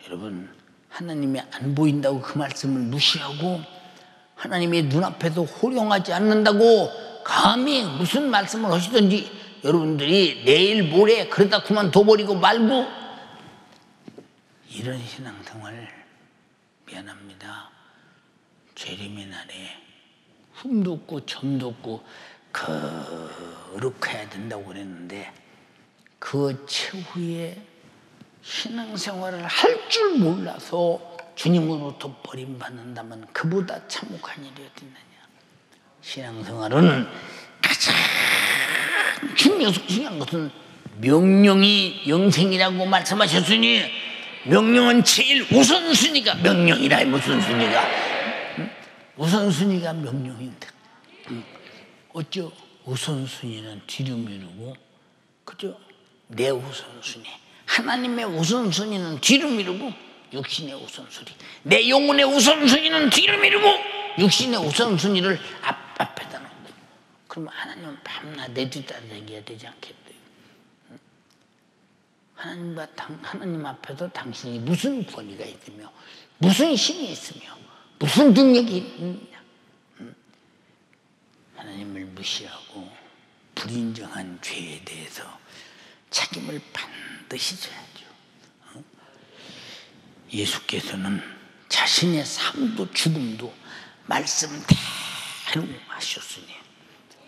여러분, 하나님이 안 보인다고 그 말씀을 무시하고 하나님의 눈앞에서 호령하지 않는다고 감히 무슨 말씀을 하시든지 여러분들이 내일 모레 그러다 그만둬버리고 말고 이런 신앙생활, 미안합니다, 재림의 날에 흠도 없고 점도 없고 거룩해야 된다고 그랬는데 그 최후의 신앙생활을 할 줄 몰라서 주님으로부터 버림받는다면 그보다 참혹한 일이 어디 있느냐. 신앙생활은 가장 중요한 것은 명령이 영생이라고 말씀하셨으니 명령은 제일 우선순위가 명령이라. 무슨 순위가? 우선순위가 명령인데 어쩌 우선순위는 뒤로 미루고, 그죠? 내 우선순위, 하나님의 우선순위는 뒤로 미루고 육신의 우선순위, 내 영혼의 우선순위는 뒤로 미루고 육신의 우선순위를 앞에다 놓고. 그러면 하나님은 밤낮 내 뒤따라다녀야 되지 않겠어요? 하나님 앞에서 당신이 무슨 권위가 있으며 무슨 힘이 있으며 무슨 능력이 있느냐. 하나님을 무시하고 불인정한 죄에 대해서 책임을 반드시 져야죠. 예수께서는 자신의 삶도 죽음도 말씀대로 하셨으니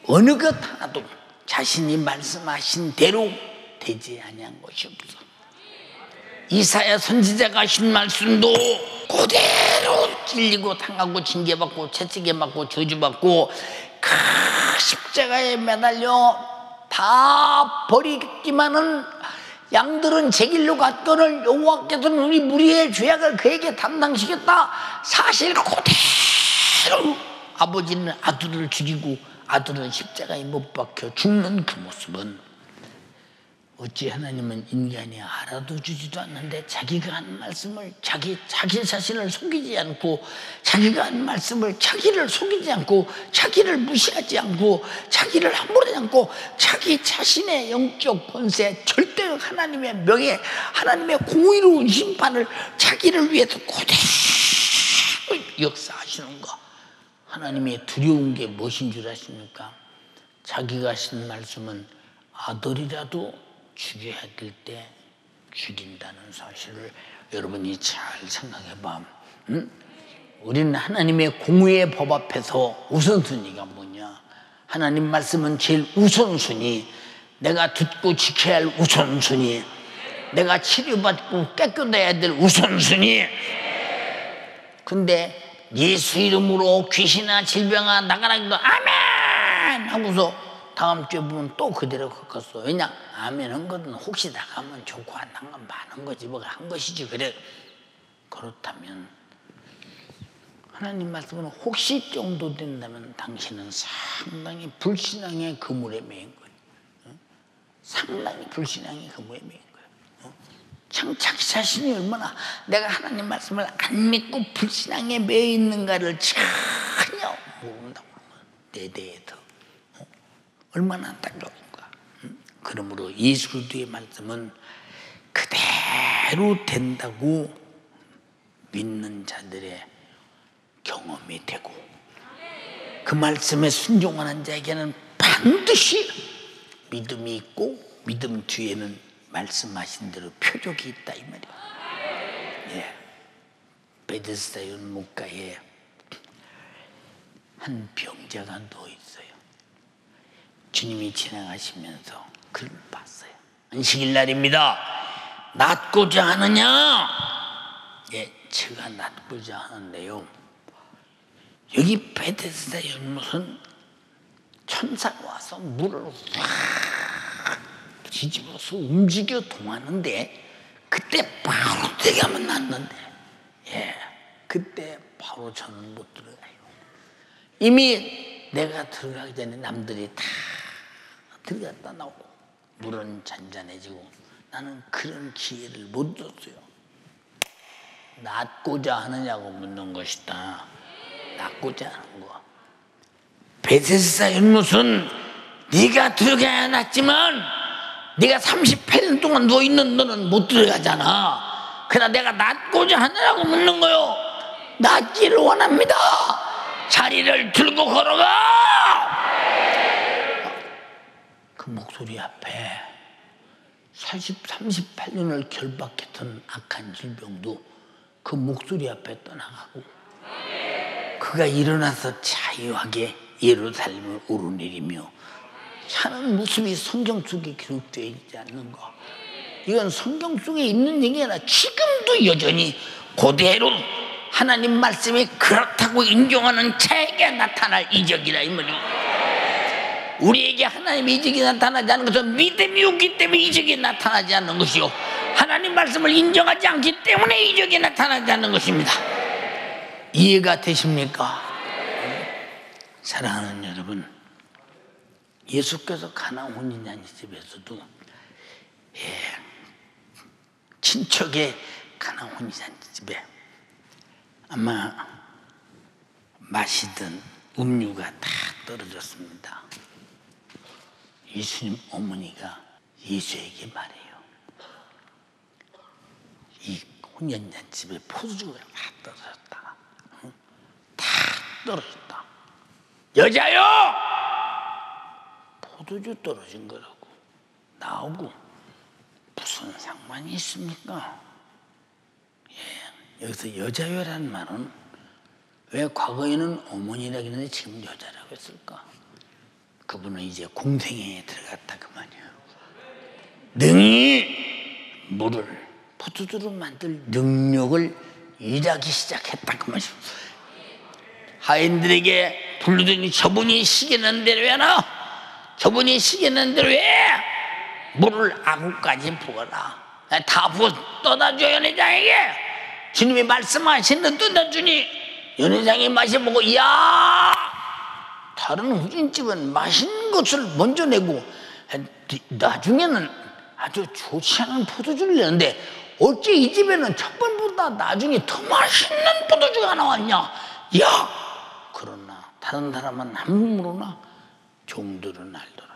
어느 것 하나도 자신이 말씀하신 대로 되지 아니한 것이 없어. 이사야 선지자가 하신 말씀도 그대로 찔리고 당하고 징계받고 채찍에맞고 저주받고 그 십자가에 매달려 다 버리기만은 양들은 제 길로 갔거늘 여호와께서는 우리 무리의 죄악을 그에게 담당시켰다. 사실 그대로 아버지는 아들을 죽이고 아들은 십자가에 못 박혀 죽는 그 모습은 어찌 하나님은 인간이 알아두지도 않는데 자기가 한 말씀을 자기 자신을 속이지 않고 자기가 한 말씀을 자기를 속이지 않고 자기를 무시하지 않고 자기를 함부로하지 않고 자기 자신의 영적 권세 절대 하나님의 명예 하나님의 공의로운 심판을 자기를 위해서 그대로 역사하시는 거. 하나님의 두려운 게 무엇인 줄 아십니까? 자기가 하신 말씀은 아들이라도 죽여야 될 때 죽인다는 사실을 여러분이 잘 생각해봐. 응? 우리는 하나님의 공의의 법 앞에서 우선순위가 뭐냐? 하나님 말씀은 제일 우선순위, 내가 듣고 지켜야 할 우선순위, 내가 치료받고 깨끗해야 될 우선순위. 근데 예수 이름으로 귀신아 질병아 나가라 해도 아멘 하고서 다음 주에 보면 또 그대로 꺾었어. 왜냐? 아멘 한 것은 혹시 나가면 좋고 안 나가면 많은 거지 뭐 한 것이지. 그래. 그렇다면 하나님 말씀은 혹시 정도 된다면 당신은 상당히 불신앙의 그물에 매인 거예요. 상당히 불신앙의 그물에 매인 거예요. 참 자기 자신이 얼마나 내가 하나님 말씀을 안 믿고 불신앙에 매여 있는가를 전혀 모른다고 내 대해서. 얼마나 안타까운가. 그러므로 예수 그리스도의 말씀은 그대로 된다고 믿는 자들의 경험이 되고 그 말씀에 순종하는 자에게는 반드시 믿음이 있고 믿음 뒤에는 말씀하신 대로 표적이 있다 이 말이에요. 예. 베데스다 연못가에 한 병자가 누워 있어요. 주님이 지나가시면서 그를 봤어요. 안식일 날입니다. 낫고자 하느냐? 예, 제가 낫고자 하는데요. 여기 베데스다 연못은 천사가 와서 물을 확 뒤집어서 움직여 동하는데 그때 바로 들어가면 낫는데 예, 그때 바로 저는 못 들어가요. 이미 내가 들어가기 전에 남들이 다 들어갔다 나오고 물은 잔잔해지고 나는 그런 기회를 못 줬어요. 낫고자 하느냐고 묻는 것이다. 낫고자 하는 거. 베데스다 연못은 네가 들어가야 낫지만 네가 38년 동안 누워있는 너는 못 들어가잖아. 그러나 내가 낫고자 하느냐고 묻는 거요. 낫기를 원합니다. 자리를 들고 걸어가. 그 목소리 앞에 38년을 결박했던 악한 질병도 그 목소리 앞에 떠나가고 그가 일어나서 자유하게 예루살렘을 오르내리며 사는 모습이 성경 속에 기록되어 있지 않는가. 이건 성경 속에 있는 얘기가 아니라 지금도 여전히 그대로 하나님 말씀이 그렇다고 인정하는 자에게 나타날 이적이라 이 말이에요. 우리에게 하나님의 이적이 나타나지 않는 것은 믿음이 없기 때문에 이적이 나타나지 않는 것이요 하나님 말씀을 인정하지 않기 때문에 이적이 나타나지 않는 것입니다. 이해가 되십니까? 사랑하는 여러분, 예수께서 가나 혼인잔치집에서도 친척의 가나 혼인잔치집에 아마 마시던 음료가 다 떨어졌습니다. 예수님 어머니가 예수에게 말해요. 이 혼연잔치에 포도주가 다 떨어졌다. 다 떨어졌다. 여자요! 포도주 떨어진 거라고 나오고 무슨 상관이 있습니까? 예, 여기서 여자요라는 말은 왜 과거에는 어머니라고 했는데 지금 여자라고 했을까? 그분은 이제 공생애에 들어갔다 그 말이에요. 능히 물을 포도주로 만들 능력을 일하기 시작했다 그 말이에요. 하인들에게 부르더니 저분이 시키는 대로 해라. 저분이 시키는 대로 해. 물을 아구까지 부어라. 다 부어 떠다줘 연회장에게. 주님이 말씀하시는 떠다주니 연회장이 마셔보고 이야 다른 후진집은 맛있는 것을 먼저 내고 나중에는 아주 좋지 않은 포도주를 내는데 어째 이 집에는 첫 번보다 나중에 더 맛있는 포도주가 나왔냐. 야 그러나 다른 사람은 함부로나 종들은 알더라.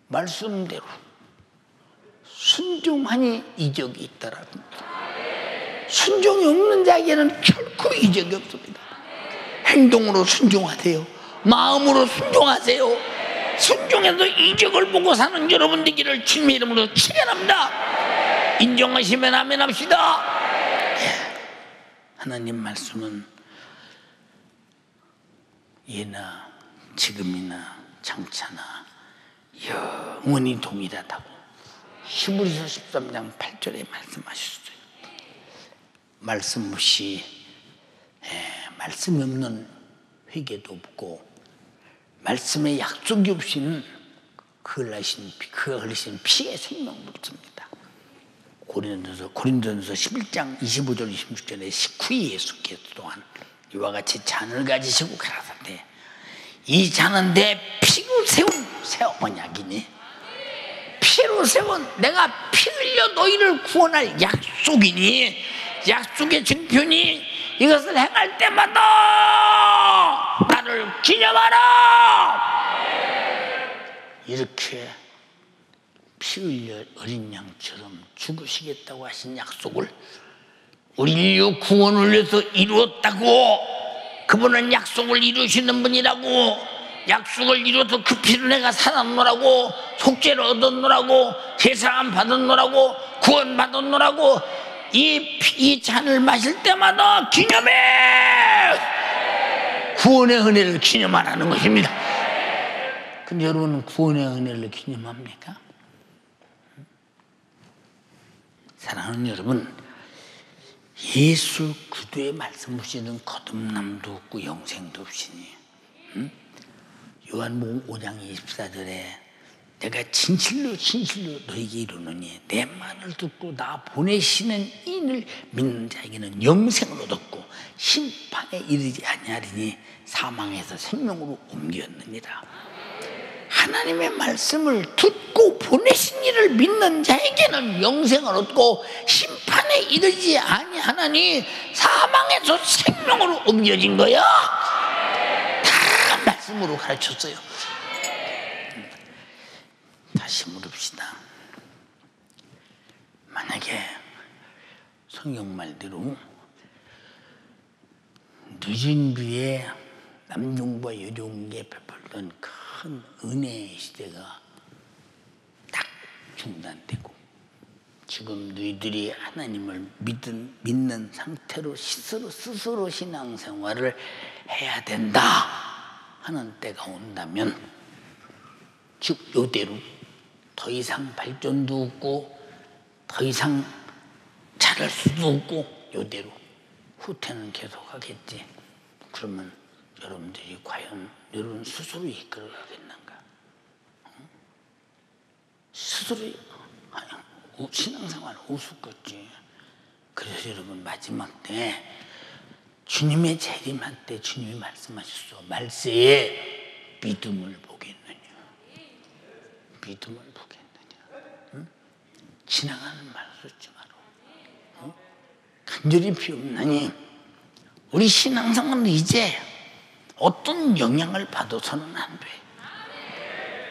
말씀대로 순종하니 이적이 있더라. 순종이 없는 자에게는 결코 이적이 없습니다. 행동으로 순종하세요. 마음으로 순종하세요. 순종해서 이적을 보고 사는 여러분 되기를 주님의 이름으로 축원합니다. 인정하시면 아멘 합시다. 하나님 말씀은 예나 지금이나 장차나 영원히 동일하다고 히브리서 13장 8절에 말씀하셨어요. 말씀 없이 말씀이 없는 회개도 없고 말씀의 약속이 없이는 그 흘리신 피의 생명도 없습니다. 고린도전서 11장 25절 26절에 식후에 예수께서 또한 이와 같이 잔을 가지시고 가라사대 이 잔은 내 피로 세운 새 언약이니 피로 세운 내가 피 흘려 너희를 구원할 약속이니 약속의 증표니 이것을 행할 때마다 나를 기념하라. 이렇게 피 흘려 어린 양처럼 죽으시겠다고 하신 약속을 우리 인류 구원을 위해서 이루었다고. 그분은 약속을 이루시는 분이라고. 약속을 이루어서 그 피를 내가 살았노라고. 속죄를 얻었노라고. 제사함 받았노라고. 구원 받았노라고. 이 잔을 마실 때마다 기념해. 구원의 은혜를 기념하라는 것입니다. 근데 여러분은 구원의 은혜를 기념합니까? 사랑하는 여러분, 예수 그리스도의 말씀 없이는 거듭남도 없고 영생도 없으니 요한복음 5장 24절에 내가 진실로 진실로 너에게 이르노니 내 말을 듣고 나 보내시는 이를 믿는 자에게는 영생을 얻었고 심판에 이르지 아니하리니 사망에서 생명으로 옮겼느니라. 하나님의 말씀을 듣고 보내신 이를 믿는 자에게는 영생을 얻고 심판에 이르지 아니하나니 사망에서 생명으로 옮겨진 거야. 다 말씀으로 가르쳤어요. 다시 물읍시다. 만약에 성경 말대로 늦은 비에 남종과 여종에게 베풀던 큰 은혜의 시대가 딱 중단되고 지금 너희들이 하나님을 믿는 상태로 스스로 신앙생활을 해야 된다 하는 때가 온다면 즉 이대로 더 이상 발전도 없고 더 이상 잘할 수도 없고 이대로 후퇴는 계속하겠지. 그러면 여러분들이 과연 여러분 스스로 이끌어가겠는가? 스스로 신앙생활 우습겠지. 그래서 여러분 마지막 때 주님의 재림할 때 주님이 말씀하셨어. 말세에 믿음을 보겠느냐. 믿음을 보겠느냐. 응? 지나가는 말 듣지 마라. 응? 간절히 비옵나니 우리 신앙생활은 이제 어떤 영향을 받아서는 안 돼.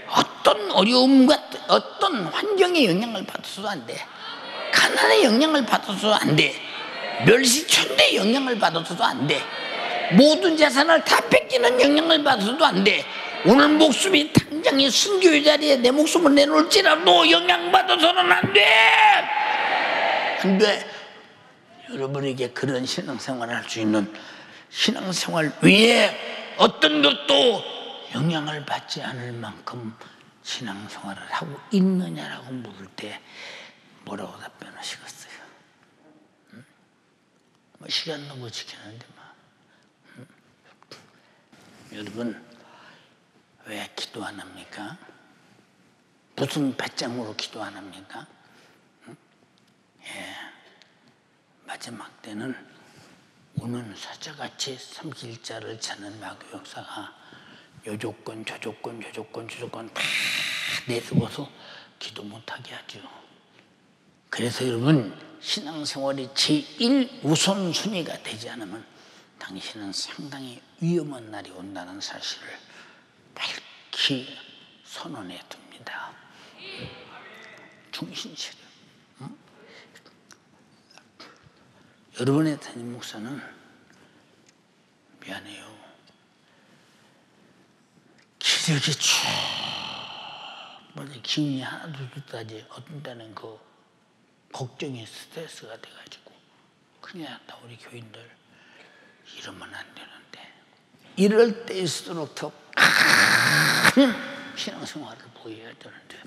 어떤 어려움과 어떤 환경의 영향을 받아서도 안 돼. 가난의 영향을 받아서도 안 돼. 멸시천대의 영향을 받아서도 안 돼. 모든 재산을 다 뺏기는 영향을 받아서도 안 돼. 오늘 목숨이 당장에 순교의 자리에 내 목숨을 내놓을지라도 영향받아서는 안 돼. 안 돼. 여러분에게 그런 신앙생활을 할 수 있는 신앙생활 위에 어떤 것도 영향을 받지 않을 만큼 신앙생활을 하고 있느냐라고 물을 때 뭐라고 답변하시겠어요? 뭐 시간 너무 지키는데 뭐. 여러분 왜 기도 안 합니까? 무슨 배짱으로 기도 안 합니까? 예. 마지막 때는 우는 사자같이 삼킬자를 찾는 마귀 역사가 요조건 저조건 다 내두고서 기도 못하게 하죠. 그래서 여러분 신앙생활이 제1 우선순위가 되지 않으면 당신은 상당히 위험한 날이 온다는 사실을 밝히 선언해 둡니다. 충신시려. 여러분의 담임 목사는 미안해요. 기력이 쭉 기운이 하나도 없다지 어떤 때는 그 걱정이 스트레스가 돼가지고 큰일 났다 우리 교인들 이러면 안 되는데 이럴 때일수록 더 큰 신앙생활을 보여야 되는데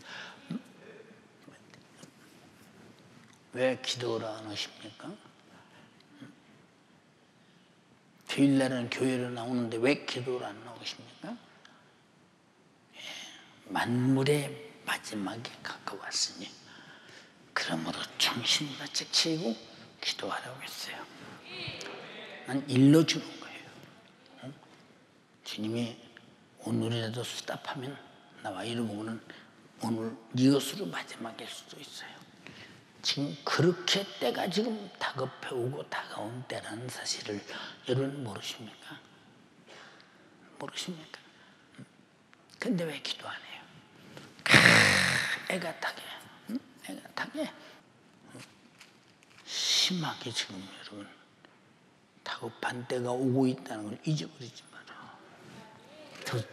왜 기도를 안 하십니까? 주일날은 교회로 나오는데 왜 기도를 안 나오십니까? 예, 만물의 마지막에 가까웠으니 그러므로 정신 바짝 차리고 기도하라고 했어요. 난 일러주는 거예요. 응? 주님이 오늘이라도 수답하면 나와 이러고는 오늘 이것으로 마지막일 수도 있어요. 지금 그렇게 때가 지금 다급해 오고 다가온 때라는 사실을 여러분 모르십니까? 모르십니까? 근데 왜 기도 안 해요? 애가 타게, 애가 타게. 심하게 지금 여러분 다급한 때가 오고 있다는 걸 잊어버리지 마라.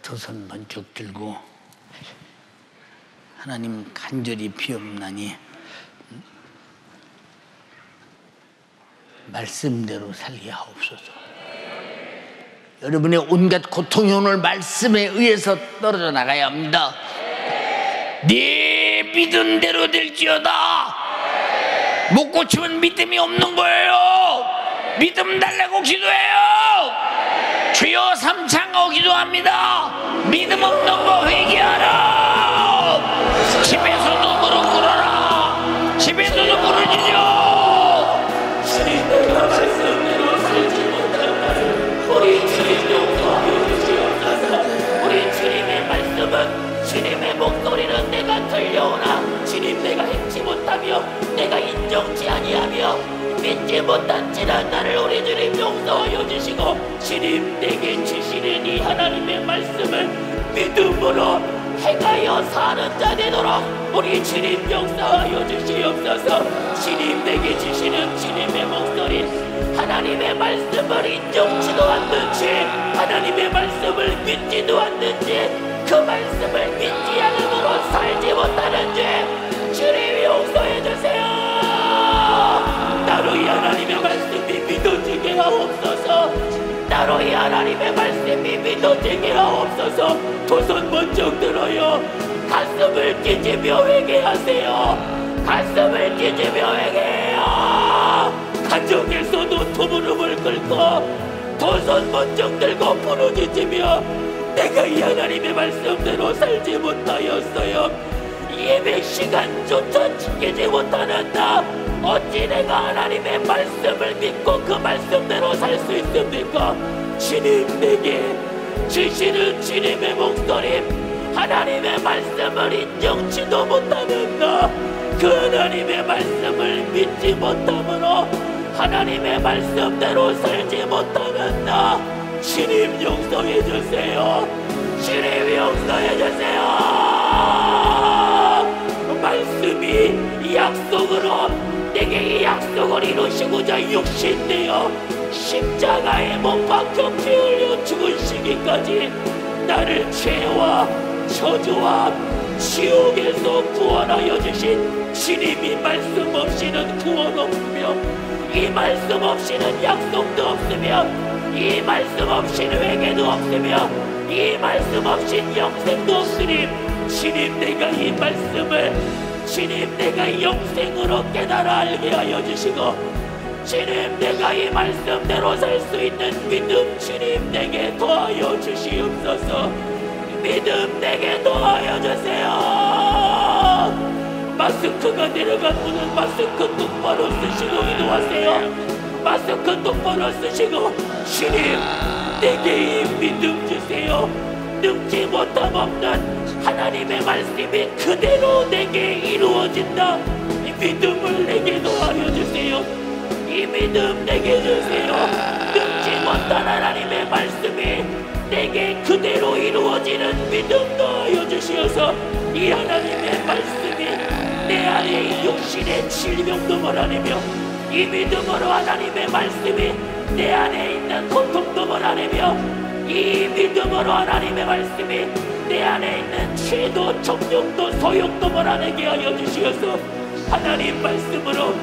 두 손 번쩍 들고 하나님 간절히 비옵나니 말씀대로 살게 하옵소서. 여러분의 온갖 고통이 오늘 말씀에 의해서 떨어져 나가야 합니다. 네 믿은 대로 될지어다. 못 고치면 믿음이 없는 거예요. 믿음 달라고 기도해요. 주여 삼창하고 기도합니다. 믿음 없는 거 회개하라. 집에서도 무릎 꿇어라. 집에서도 무릎이죠. 주님의 말씀대로 살지 못한다. 우리 주님 용서하여 주시옵소서. 우리 주님의 말씀은 주님의 목소리는 내가 들려오나 주님 내가 행치 못하며 내가 인정치 아니하며 믿지 못한 지난 날을 우리 주님 용서하여 주시고 주님 내게 주시는 이 하나님의 말씀을 믿음으로 행하여 사는 자 되도록 우리 주님 용서하여 주시옵소서. 주님 내게 주시는 주님의 목소리 하나님의 말씀을 인정치도 않는지 하나님의 말씀을 믿지도 않는지 그 말씀을 믿지 않음으로 살지 못하는지 주님 용서해 주세요. 나로 이 하나님의 말씀이 믿어지게 하옵소서. 나로 이 하나님의 말씀이 믿어지게 하옵소서. 두 손 번쩍 들어요. 가슴을 찢으며 회개하세요. 가슴을 찢으며 회개해요. 가정에서도 두 무릎을 꿇고 두 손 번쩍 들고 부르짖으며 내가 이 하나님의 말씀대로 살지 못하였어요. 예배 시간조차 지키지 못하는 나 어찌 내가 하나님의 말씀을 믿고 그 말씀대로 살 수 있습니까? 주님 내게 주시는 주님의 목소리 하나님의 말씀을 인정치도 못하는 나 그 하나님의 말씀을 믿지 못함으로 하나님의 말씀대로 살지 못하는 나 주님 용서해 주세요. 주님 용서해 주세요. 말씀이 약속으로 내게 이 약속을 이루시고자 육신되어 십자가에 못 박혀 피 흘려 죽으시기까지 나를 죄와 저주와 지옥에서 구원하여 주신 주님이 말씀 없이는 구원 없으며 이 말씀 없이는 약속도 없으며 이 말씀 없이는 회개도 없으며 이 말씀 없인 영생도 없으니 주님 내가 이 말씀을 주님 내가 영생으로 깨달아 알게 하여 주시고 주님 내가 이 말씀대로 살 수 있는 믿음 주님 내게 더하여 주시옵소서. 믿음 내게 더하여 주세요. 마스크가 내려간 분은 마스크 똑바로 쓰시고 기도하세요. 마스크 똑바로 쓰시고 주님 내게 이 믿음 주세요. 능지 못함 없는 하나님의 말씀이 그대로 내게 이루어진다. 이 믿음을 내게 더하여 주세요. 이 믿음 내게 주세요. 능지 못한 하나님의 말씀이 내게 그대로 이루어지는 믿음 더하여 주시어서 이 하나님의 말씀이 내 안에 이 육신의 질병도 몰아내며 이 믿음으로 하나님의 말씀이 내 안에 있는 고통도 몰아내며 이 믿음으로 하나님의 말씀이 내 안에 있는 죄도 정욕도 소욕도 몰아내게 하여 주시어서 하나님 말씀으로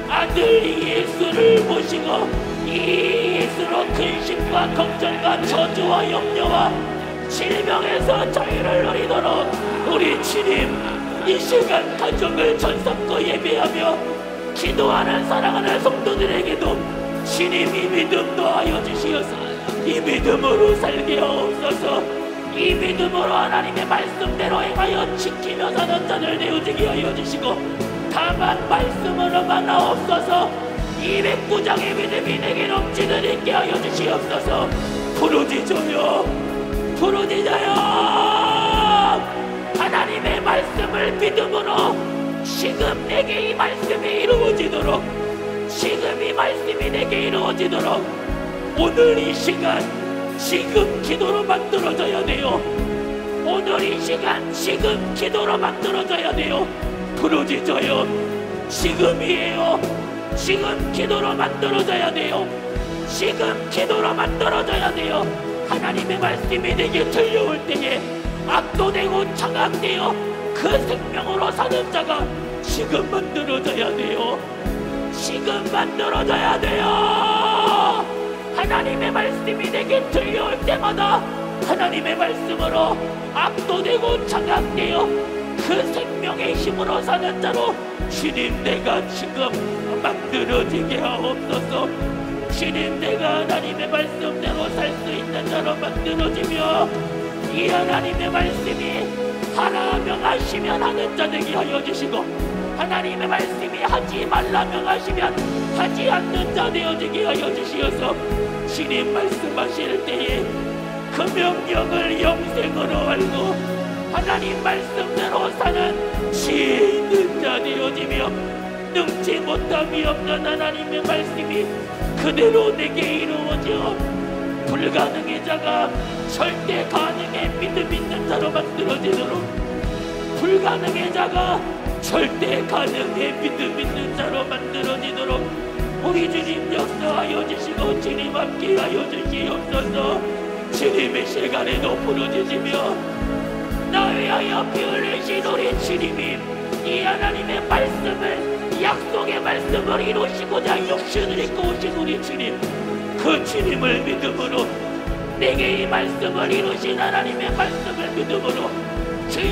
아들 예수를 모시고 이 예수로 근심과 걱정과 저주와 염려와 질병에서 자유를 누리도록 우리 주님 이 시간 가정을 전삼고 예배하며 기도하는 사랑하는 성도들에게도 주님이 믿음 더하여 주시어서 이 믿음으로 살게 하옵소서. 이 믿음으로 하나님의 말씀대로 행하여 지키며 사는 자를 내어지게 하여 주시고 다만 말씀으로만 하옵소서. 209장의 믿음이 내게 넘치는 있게 하여 주시옵소서. 부르짖어요 부르짖어요. 하나님의 말씀을 믿음으로 지금 내게 이 말씀이 이루어지도록 지금 이 말씀이 내게 이루어지도록 오늘 이 시간 지금 기도로 만들어져야 돼요. 오늘 이 시간 지금 기도로 만들어져야 돼요. 부르짖어요. 지금이에요. 지금 기도로 만들어져야 돼요. 지금 기도로 만들어져야 돼요. 하나님의 말씀이 내게 들려올 때에 압도되고 장악되어 그 생명으로 사는 자가 지금 만들어져야 돼요. 지금 만들어져야 돼요. 하나님의 말씀이 내게 들려올 때마다 하나님의 말씀으로 압도되고 장악되어 그 생명의 힘으로 사는 자로 주님 내가 지금 만들어지게 하옵소서. 주님 내가 하나님의 말씀대로 살 수 있는 자로 만들어지며 이 하나님의 말씀이 하라 명하시면 하는 자 되게 하여 주시고 하나님의 말씀이 하지 말라 명하시면 하지 않는 자 되어지게 하여 주시어서 주님 말씀하실 때에 그 명령을 영생으로 알고 하나님 말씀대로 사는 지혜 있는 자 되어지며 능치 못함이 없는 하나님의 말씀이 그대로 내게 이루어져 불가능의 자가 절대 가능의 믿음 있는 자로 만들어지도록 불가능의 자가 절대 가능의 믿음 있는 자로 만들어지도록 우리 주님 역사하여 주시고 주님 함께하여 주시옵소서. 주님의 시간에도 부르짖으며 나 위하여 피 흘리신 우리 주님이 이 하나님의 말씀을 약속의 말씀을 이루시고자 육신을 입고 오신 우리 주님 그 주님을 믿음으로 내게 이 말씀을 이루신 하나님의 말씀을 믿음으로 주여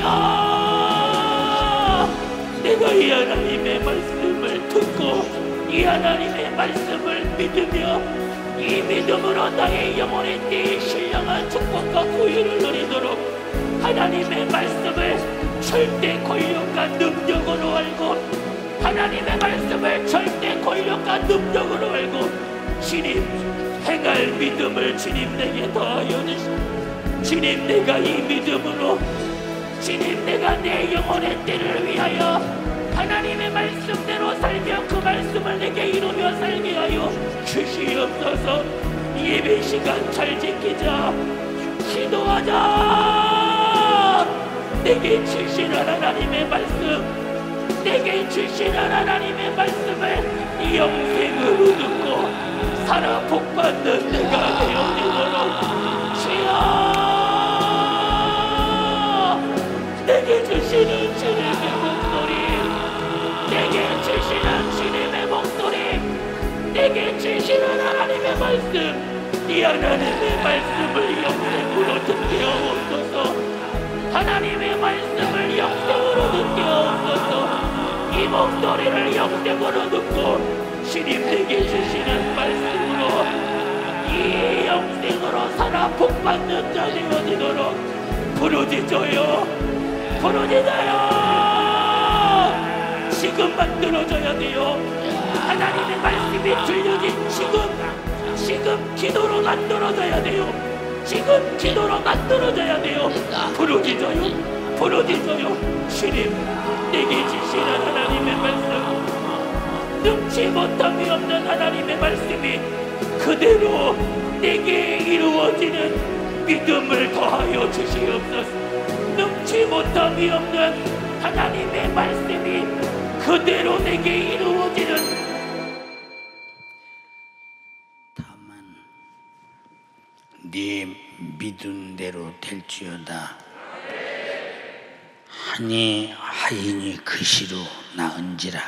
내가 이 하나님의 말씀을 듣고 이 하나님의 말씀을 믿으며 이 믿음으로 나의 영혼의 띠에 신령한 축복과 구유를 누리도록 하나님의 말씀을 절대 권력과 능력으로 알고 하나님의 말씀을 절대 권력과 능력으로 알고 주님 행할 믿음을 주님 내게 더하여 주시고 주님 내가 이 믿음으로 주님 내가 내 영혼의 띠를 위하여 하나님의 말씀대로 살며 그 말씀을 내게 이루며 살게 하여 주시옵소서. 예배 시간 잘 지키자. 기도하자. 내게 주신 하나님의 말씀, 내게 주신 하나님의 말씀을 영생으로 듣고 살아 복받는 내가 되어지도록 주여, 내게 주시는 주님의 목소리, 내게 주시는 주님의 목소리, 내게 주시는 하나님의 말씀, 이 하나님의 말씀을 영생으로 듣게 하옵소서. 하나님의 말씀을 영생으로 듣게 하옵소서. 이 목소리를 영생으로 듣고 주님 내게 주시는 말씀으로 이 영생으로 살아 복받는 자 되어지도록 부르짖어요. 부르짖어요. 지금 만들어져야 돼요. 하나님의 말씀이 들려진 지금 기도로 만들어져야 돼요. 지금 기도로 만들어져야 돼요. 부르짖어요. 부르짖어요. 주님 내게 주시는 하나님의 말씀, 능치 못함이 없는 하나님의 말씀이 그대로 내게 이루어지는 믿음을 더하여 주시옵소서. 능치 못함이 없는 하나님의 말씀이 그대로 내게 이루어지는, 다만 네 믿은 대로 될지어다. 하니 하인이 그시로 나은지라.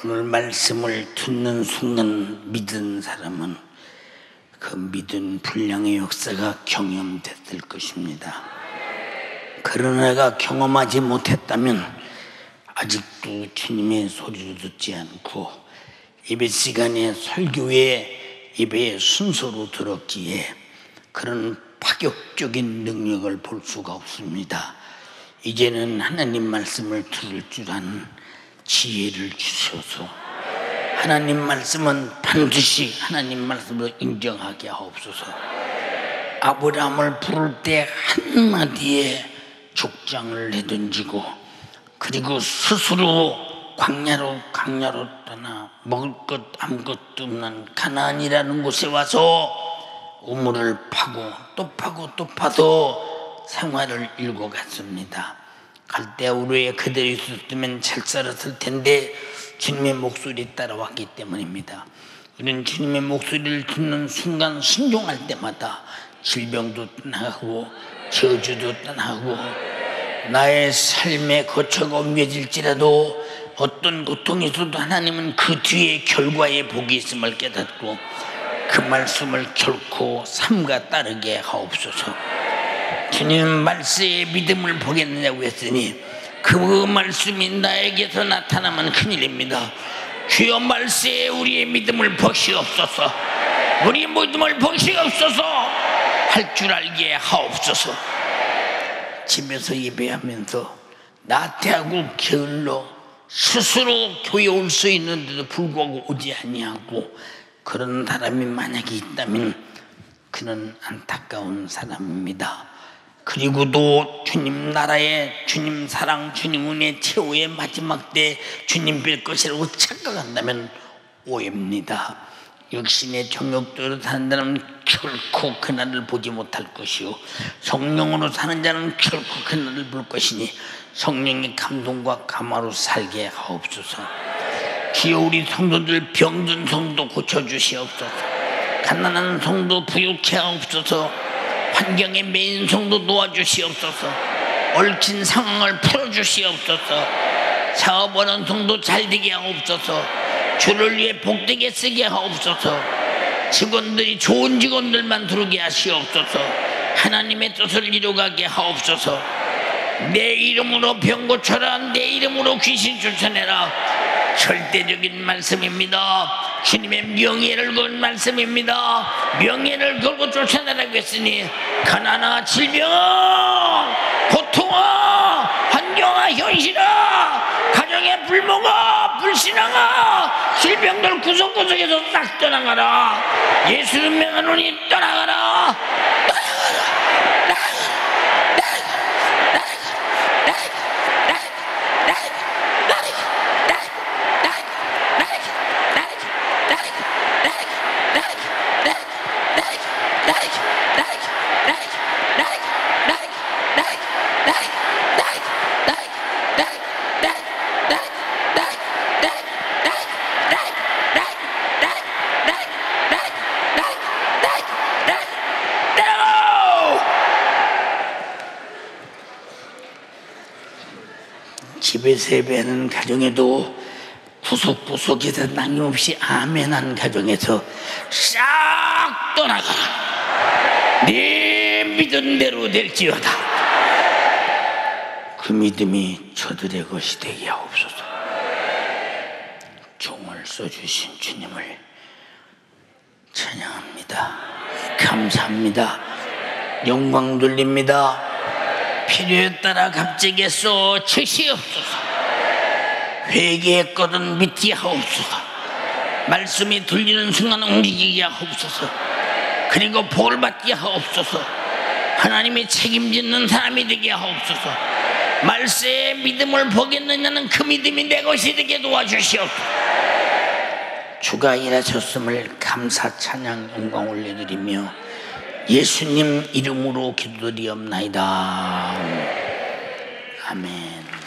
오늘 말씀을 듣는 순간 믿은 사람은 그 믿은 분량의 역사가 경험됐을 것입니다. 그러나가 경험하지 못했다면 아직도 주님의 소리를 듣지 않고 예배 시간에 설교의 예배의 순서로 들었기에 그런 파격적인 능력을 볼 수가 없습니다. 이제는 하나님 말씀을 들을 줄 아는 지혜를 주셔서 하나님 말씀은 반드시 하나님 말씀으로 인정하게 하옵소서. 아브라함을 부를 때 한마디에 족장을 내던지고 그리고 스스로 광야로 떠나 먹을 것 아무것도 없는 가나안이라는 곳에 와서 우물을 파고 또 파고 또 파도 생활을 일궈 갔습니다. 갈대아 우르에 그대로 있었으면 잘 살았을 텐데 주님의 목소리 따라왔기 때문입니다. 우리는 주님의 목소리를 듣는 순간 순종할 때마다 질병도 떠나고 저주도 떠나고 나의 삶의 거처가 옮겨질지라도 어떤 고통이 있어도 하나님은 그 뒤에 결과의 복이 있음을 깨닫고 그 말씀을 결코 삼가 따르게 하옵소서. 주님 말씀에 믿음을 보겠느냐고 했으니 그 말씀이 나에게서 나타나면 큰일입니다. 주여 말씀에 우리의 믿음을 보시옵소서. 우리의 믿음을 보시옵소서. 할 줄 알게 하옵소서. 집에서 예배하면서 나태하고 게을러 스스로 교회 올 수 있는데도 불구하고 오지 아니하고 그런 사람이 만약에 있다면 그는 안타까운 사람입니다. 그리고도 주님 나라의 주님 사랑 주님 은혜 최후의 마지막 때 주님 뵐 것이라고 착각한다면 오해입니다. 육신의 정욕대로 사는 자는 결코 그날을 보지 못할 것이요 성령으로 사는 자는 결코 그날을 볼 것이니 성령의 감동과 감화로 살게 하옵소서. 주여 우리 성도들 병든 성도 고쳐주시옵소서. 가난한 성도 부유케 하옵소서. 환경에 매인 성도 도와주시옵소서. 얽힌 상황을 풀어주시옵소서. 사업하는 성도 잘되게 하옵소서. 주를 위해 복되게 쓰게 하옵소서. 직원들이 좋은 직원들만 들어오게 하시옵소서. 하나님의 뜻을 이루가게 하옵소서. 내 이름으로 병 고쳐라. 내 이름으로 귀신 쫓아내라. 절대적인 말씀입니다. 주님의 명예를 건 말씀입니다. 명예를 걸고 쫓아내라고 했으니 가난아 질병아 고통아 환경아 현실아 가정의 불모가 불신앙아 질병들 구석구석에서 싹 떠나가라. 예수를 명하노니 떠나가라. 집에서 예배하는 가정에도 구석구석에서 남김없이 아멘한 가정에서 싹 떠나가라. 네 믿은 대로 될지어다. 그 믿음이 저들의 것이 되게 하옵소서. 종을 써주신 주님을 찬양합니다. 감사합니다. 영광 돌립니다. 필요에 따라 갑자기 써 주시옵소서. 회개했거든 믿게 하옵소서. 말씀이 들리는 순간 움직이게 하옵소서. 그리고 복을 받게 하옵소서. 하나님이 책임짓는 사람이 되게 하옵소서. 말세에 믿음을 보겠느냐는 그 믿음이 내 것이 되게 도와주시옵소서. 주가 일하셨음을 감사 찬양 영광 올려드리며 예수님 이름으로 기도드리옵나이다. 아멘.